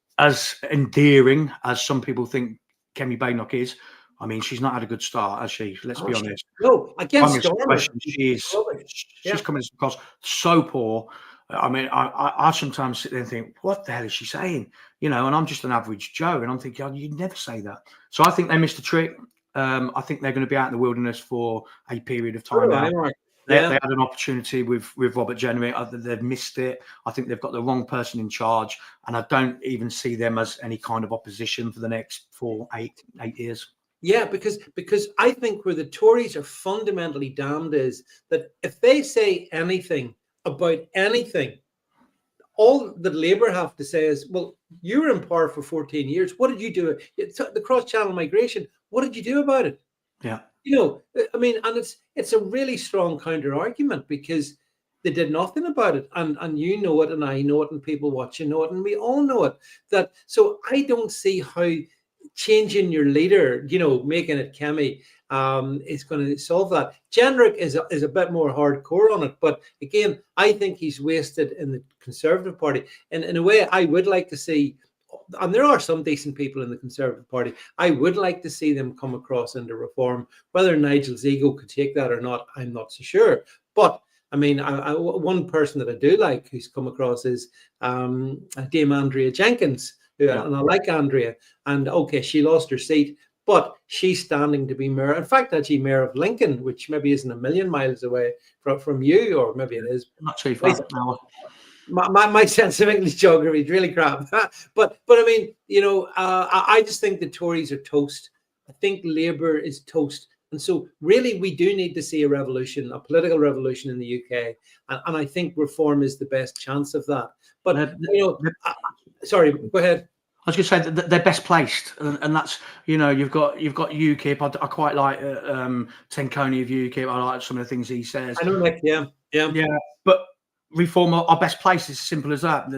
endearing as some people think Kemi Badenoch is, I mean, she's not had a good start, has she? Let's be honest. No, against Stormer. She's coming across so poor. I mean, I sometimes sit there and think, what the hell is she saying? And I'm just an average Joe, and I'm thinking, oh, you'd never say that. So I think they missed a trick. I think they're going to be out in the wilderness for a period of time now. They had an opportunity with Robert Jenrick. They've missed it. I think they've got the wrong person in charge, and I don't even see them as any kind of opposition for the next 8 years. Yeah, because I think where the Tories are fundamentally damned is that if they say anything about anything, all that Labour have to say is, well, you were in power for 14 years. What did you do? The cross-channel migration, what did you do about it? Yeah. I mean, and it's a really strong counter-argument, because they did nothing about it. And you know it, and I know it, and people watching know it, and we all know it. So I don't see how changing your leader, making it Kemi, is going to solve that. Jenrick is a bit more hardcore on it, but again, I think he's wasted in the Conservative Party. And in a way, I would like to see, and there are some decent people in the Conservative Party, I would like to see them come across into reform. Whether Nigel's ego could take that or not, I'm not so sure. But I mean, one person that I do like who's come across is Dame Andrea Jenkins. And I like Andrea, and okay, she lost her seat, but she's standing to be mayor. In fact, actually mayor of Lincoln, which maybe isn't a million miles away from you, or maybe it is. Not too far. My sense of English geography is really crap. but I mean, I just think the Tories are toast. I think Labour is toast. And so really, we do need to see a revolution, a political revolution in the UK. And I think reform is the best chance of that. But, sorry, go ahead. I was going to say that they're best placed, and that's, you've got UKIP. I quite like Tenkoni of UKIP. I like some of the things he says. I know, Nick. Yeah. But reform are best placed. It's as simple as that.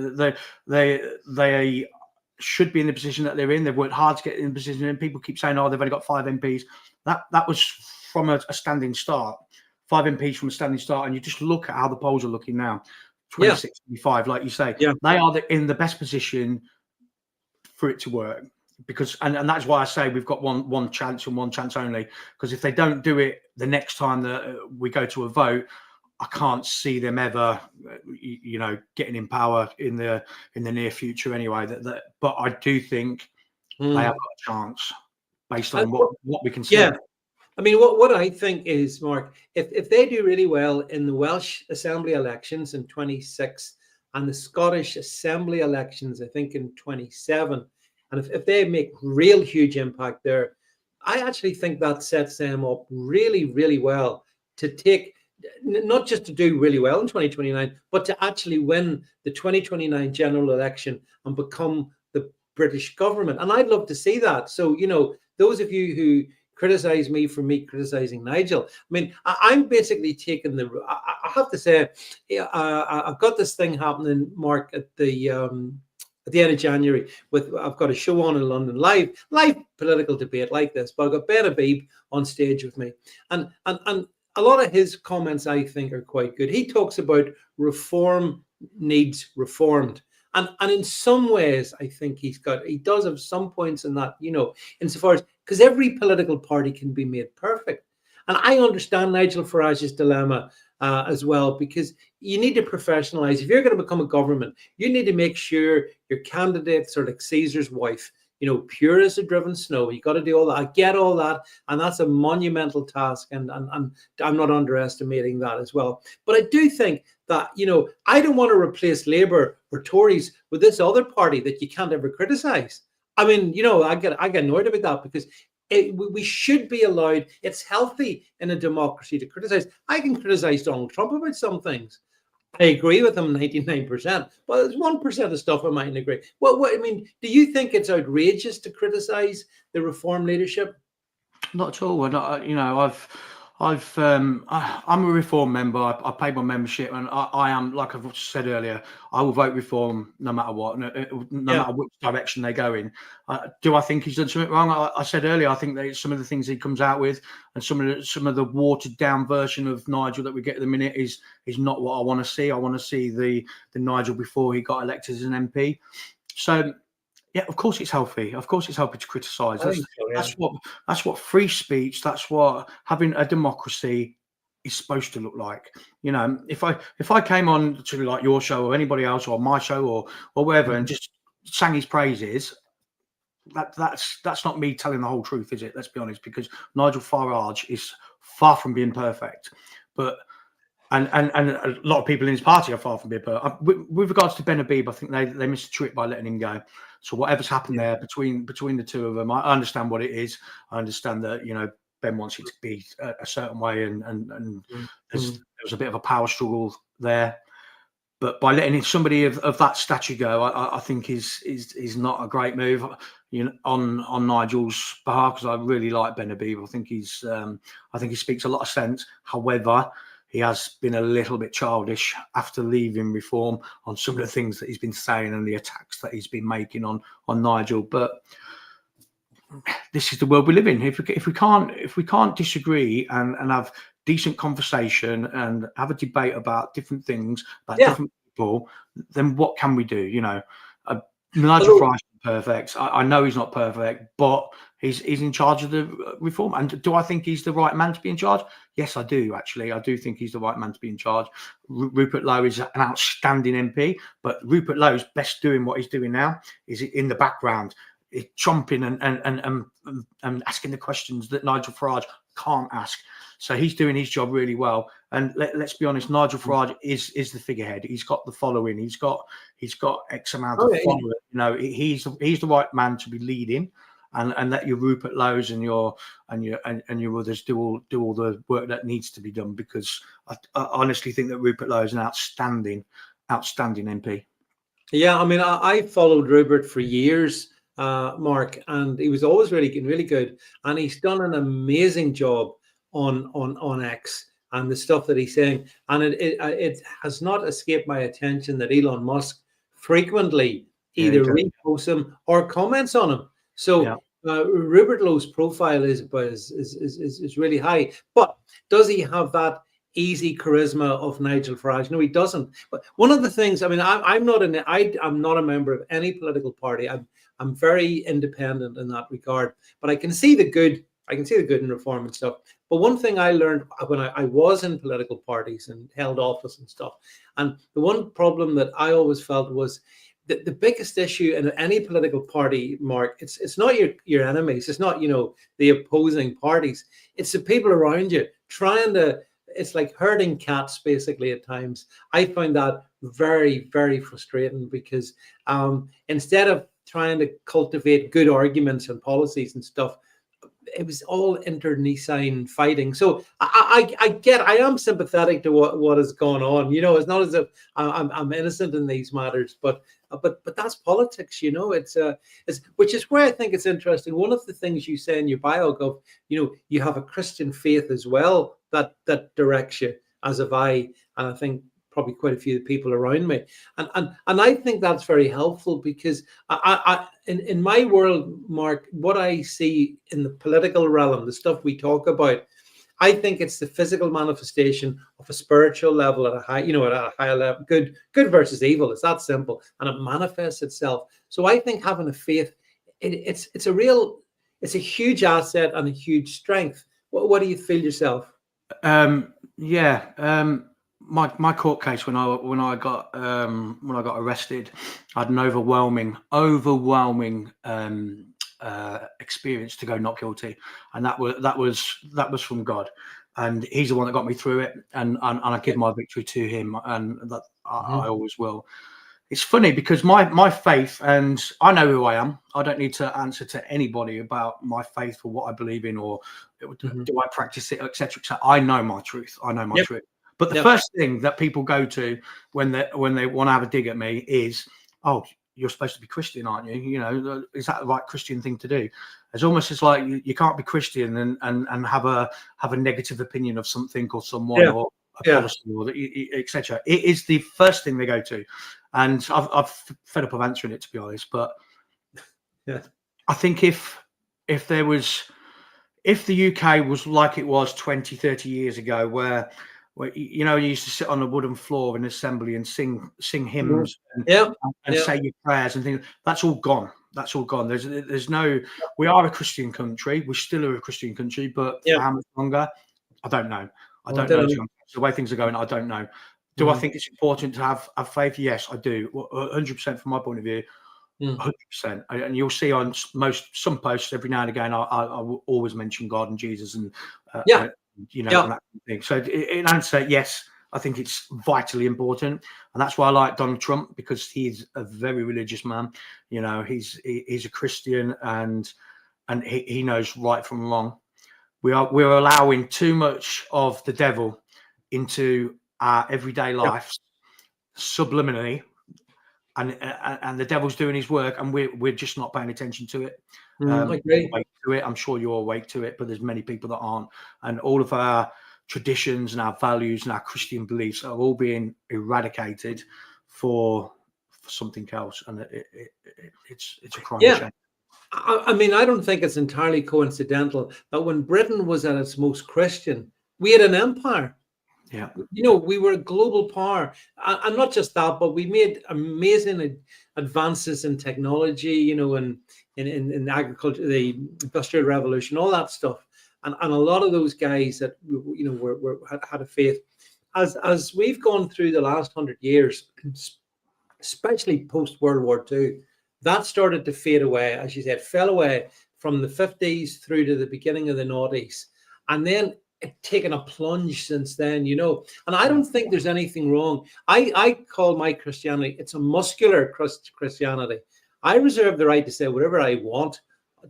They should be in the position that they're in. They've worked hard to get in the position, and people keep saying, "Oh, they've only got 5 MPs." That was from a standing start. 5 MPs from a standing start, and you just look at how the polls are looking now. 26, 25, like you say, they are in the best position for it to work. Because and that's why I say we've got one chance and one chance only. Because if they don't do it the next time that we go to a vote, I can't see them ever, getting in power in the near future anyway. But I do think they have got a chance based on what we can see. Yeah, I mean, what I think is, Mark, if they do really well in the Welsh Assembly elections in 26 and the Scottish Assembly elections, I think in 27, and if they make real huge impact there, I actually think that sets them up really, really well to take, not just to do really well in 2029, but to actually win the 2029 general election and become the British government. And I'd love to see that. So, those of you who criticize me for criticizing Nigel, I mean, I'm basically taking I have to say, I've got this thing happening, Mark, at the end of January. I've got a show on in London, live political debate like this, but I've got Ben Habib on stage with me, and a lot of his comments I think are quite good. He talks about reform needs reformed. And in some ways, I think he does have some points in that, insofar as, because every political party can be made perfect. And I understand Nigel Farage's dilemma as well, because you need to professionalize. If you're going to become a government, you need to make sure your candidates are like Caesar's wife, pure as the driven snow. You got to do all that. I get all that. And that's a monumental task. And I'm not underestimating that as well. But I do think that, I don't want to replace Labour or Tories with this other party that you can't ever criticize. I mean, I get annoyed about that, because we should be allowed. It's healthy in a democracy to criticize. I can criticize Donald Trump about some things. I agree with him 99%, but there's 1% of stuff I mightn't agree. What I mean, do you think it's outrageous to criticize the Reform leadership? Not at all. And I'm a Reform member. I paid my membership, and I am, like I've said earlier, I will vote Reform no matter what, no matter which direction they go in. Do I think he's done something wrong? I said earlier, I think that some of the things he comes out with, and some of the watered down version of Nigel that we get at the minute is not what I want to see. I want to see the Nigel before he got elected as an MP. So. Yeah, of course it's healthy. Of course it's healthy to criticise. That's what free speech. That's what having a democracy is supposed to look like. If I came on to like your show or anybody else or my show or wherever and just sang his praises, that's not me telling the whole truth, is it? Let's be honest, because Nigel Farage is far from being perfect, but. And a lot of people in his party are far from being perfect. With regards to Ben Habib, I think they missed a trick by letting him go. So whatever's happened there between the two of them, I understand what it is. I understand that Ben wants it to be a certain way, and there was a bit of a power struggle there. But by letting somebody of that stature go, I think is not a great move. On Nigel's behalf, because I really like Ben Habib. I think he speaks a lot of sense. However, he has been a little bit childish after leaving Reform on some of the things that he's been saying and the attacks that he's been making on Nigel. But this is the world we live in. If we can't disagree and have decent conversation and have a debate about different things, about different people, then what can we do? Nigel Farage is perfect. I know he's not perfect, but he's in charge of the Reform. And do I think he's the right man to be in charge? Yes, I do, actually. I do think he's the right man to be in charge. Rupert Lowe is an outstanding MP, but Rupert Lowe's best doing what he's doing now is in the background, chomping and asking the questions that Nigel Farage can't ask. So he's doing his job really well. And let's be honest, Nigel Farage is the figurehead. He's got the following. He's got X amount of followers. He's the right man to be leading, and let your Rupert Lowe's and your others do all the work that needs to be done. Because I honestly think that Rupert Lowe is an outstanding MP. Yeah, I mean, I followed Rupert for years, Mark, and he was always really good, and he's done an amazing job on X. and the stuff that he's saying. And it has not escaped my attention that Elon Musk frequently Yeah, he either does. reposts him or comments on him. So Yeah. Rupert Lowe's profile is really high, but does he have that easy charisma of Nigel Farage? No, he doesn't. But one of the things, I mean, I'm not a member of any political party. I'm very independent in that regard, but I can see the good. I can see the good in reform and stuff. But one thing I learned when I was in political parties and held office and stuff, and the one problem that I always felt was the biggest issue in any political party, Mark, it's not your enemies, it's not, the opposing parties, it's the people around you trying to, it's like herding cats basically at times. I find that very, very frustrating because instead of trying to cultivate good arguments and policies and stuff, it was all internecine fighting. So I am sympathetic to what has gone on. It's not as if I'm innocent in these matters, but that's politics. It's which is where I think it's interesting. One of the things you say in your bio, Gov, you have a Christian faith as well that directs you, as have I, and I think probably quite a few people around me, and I think that's very helpful because in my world, Mark, what I see in the political realm, the stuff we talk about, I think it's the physical manifestation of a spiritual level at a high level. Good versus evil. It's that simple, and it manifests itself. So I think having a faith, it's a huge asset and a huge strength. What do you feel yourself? My court case when I got arrested, I had an overwhelming experience to go not guilty, and that was from God, and He's the one that got me through it, and I give my victory to Him, and that I always will. It's funny because my faith, and I know who I am. I don't need to answer to anybody about my faith or what I believe in, or do I practice it, etc. I know my truth. I know my truth. But the first thing that people go to when they want to have a dig at me is, "Oh, you're supposed to be Christian, aren't you? Is that the right Christian thing to do?" It's almost as like you can't be Christian and have a negative opinion of something or someone or a policy or etc. It is the first thing they go to, and I've fed up of answering it, to be honest. But I think if the UK was like it was 20, 30 years ago, where you used to sit on a wooden floor in assembly and sing hymns and say your prayers and things, that's all gone. That's all gone. There's no. We are a Christian country. We still are a Christian country, but for how much longer? I don't know. I don't know. The way things are going, I don't know. Do I think it's important to have faith? Yes, I do. 100% from my point of view. 100%. And you'll see on some posts every now and again, I will always mention God and Jesus and and that kind of thing. So in answer, yes, I think it's vitally important, and that's why I like Donald Trump, because he's a very religious man. He's a Christian, and he knows right from wrong. We're allowing too much of the devil into our everyday lives subliminally. And the devil's doing his work, and we're just not paying attention to it. I agree. Awake to it. I'm sure you're awake to it, but there's many people that aren't. And all of our traditions and our values and our Christian beliefs are all being eradicated for something else, and it's a crime. Shame. I mean, I don't think it's entirely coincidental that when Britain was at its most Christian, we had an empire. Yeah. We were a global power, and not just that, but we made amazing advances in technology, in agriculture, the Industrial Revolution, all that stuff. And a lot of those guys that, had a faith. As we've gone through the last 100 years, especially post World War II, that started to fade away, as you said, fell away from the 50s through to the beginning of the noughties. And then taken a plunge since then, and I don't think there's anything wrong. I call my Christianity, it's a muscular Christianity. I reserve the right to say whatever I want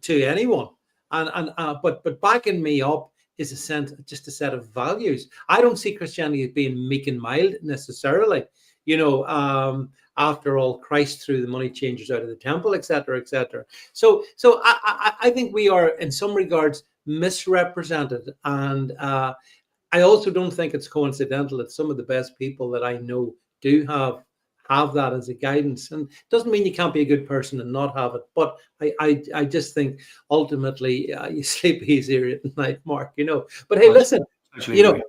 to anyone, but backing me up is just a set of values. I don't see Christianity as being meek and mild necessarily. After all, Christ threw the money changers out of the temple, etc., etc. So I think we are in some regards misrepresented, and I also don't think it's coincidental that some of the best people that I know do have that as a guidance. And it doesn't mean you can't be a good person and not have it. But I just think ultimately you sleep easier at night, Mark, you know. But hey, listen, you know,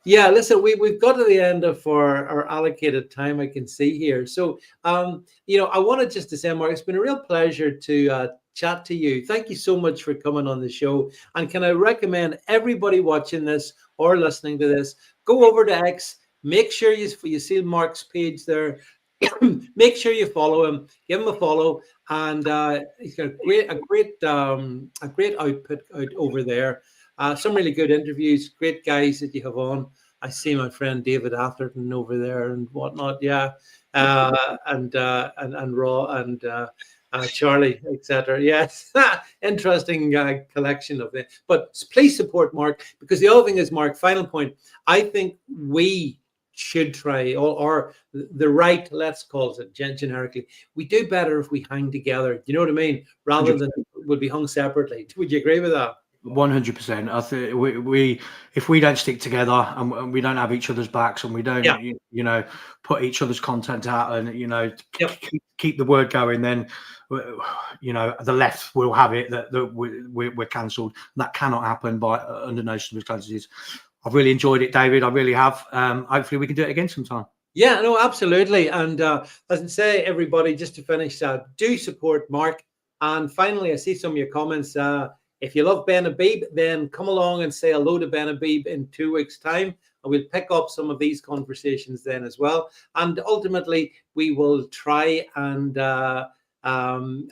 yeah, listen, we've got to the end of our allocated time, I can see here. So, you know, I wanted just to say, Mark, it's been a real pleasure to chat to you. Thank you so much for coming on the show. And can I recommend everybody watching this or listening to this, go over to X, make sure you see Mark's page there. Make sure you follow him, give him a follow, and he's got a great output out over there. Some really good interviews, great guys that you have on. I see my friend David Atherton over there and whatnot, yeah, and Raw and Charlie, etc. Yes, interesting collection of it. But please support Mark, because the other thing is, Mark, final point. I think we should try, or the right, let's call it generically, we do better if we hang together. You know what I mean? Rather than would be hung separately. Would you agree with that? 100%. I think we if we don't stick together and we don't have each other's backs and we don't, you know, put each other's content out and, you know, keep the word going, then, you know, the left will have it that we're cancelled. That cannot happen under no circumstances. I've really enjoyed it, David. I really have. Hopefully we can do it again sometime. Yeah, no, absolutely. And as I say, everybody, just to finish, do support Mark. And finally, I see some of your comments. If you love Ben Habib, then come along and say hello to Ben Habib in 2 weeks' time. And we'll pick up some of these conversations then as well. And ultimately, we will try and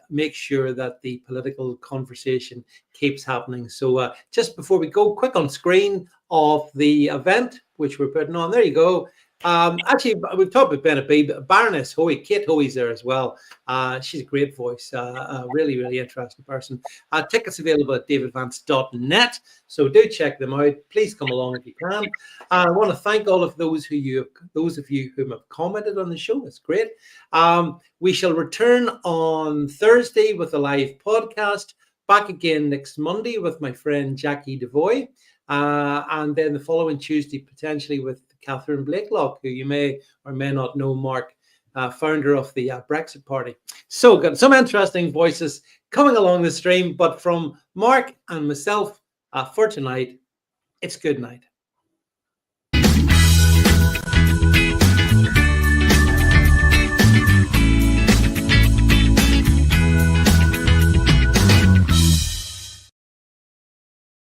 make sure that the political conversation keeps happening. So just before we go, quick on screen of the event, which we're putting on. There you go. Actually, we've talked about Ben Habib, Baroness Hoey, Kate Hoey's there as well. She's a great voice, a really, really interesting person. Tickets available at davidvance.net, so do check them out. Please come along if you can. I want to thank all of those of you who have commented on the show. That's great. We shall return on Thursday with a live podcast. Back again next Monday with my friend Jackie Devoy. And then the following Tuesday, potentially with Catherine Blakelock, who you may or may not know, Mark, founder of the Brexit Party. So got some interesting voices coming along the stream, but from Mark and myself for tonight, it's good night.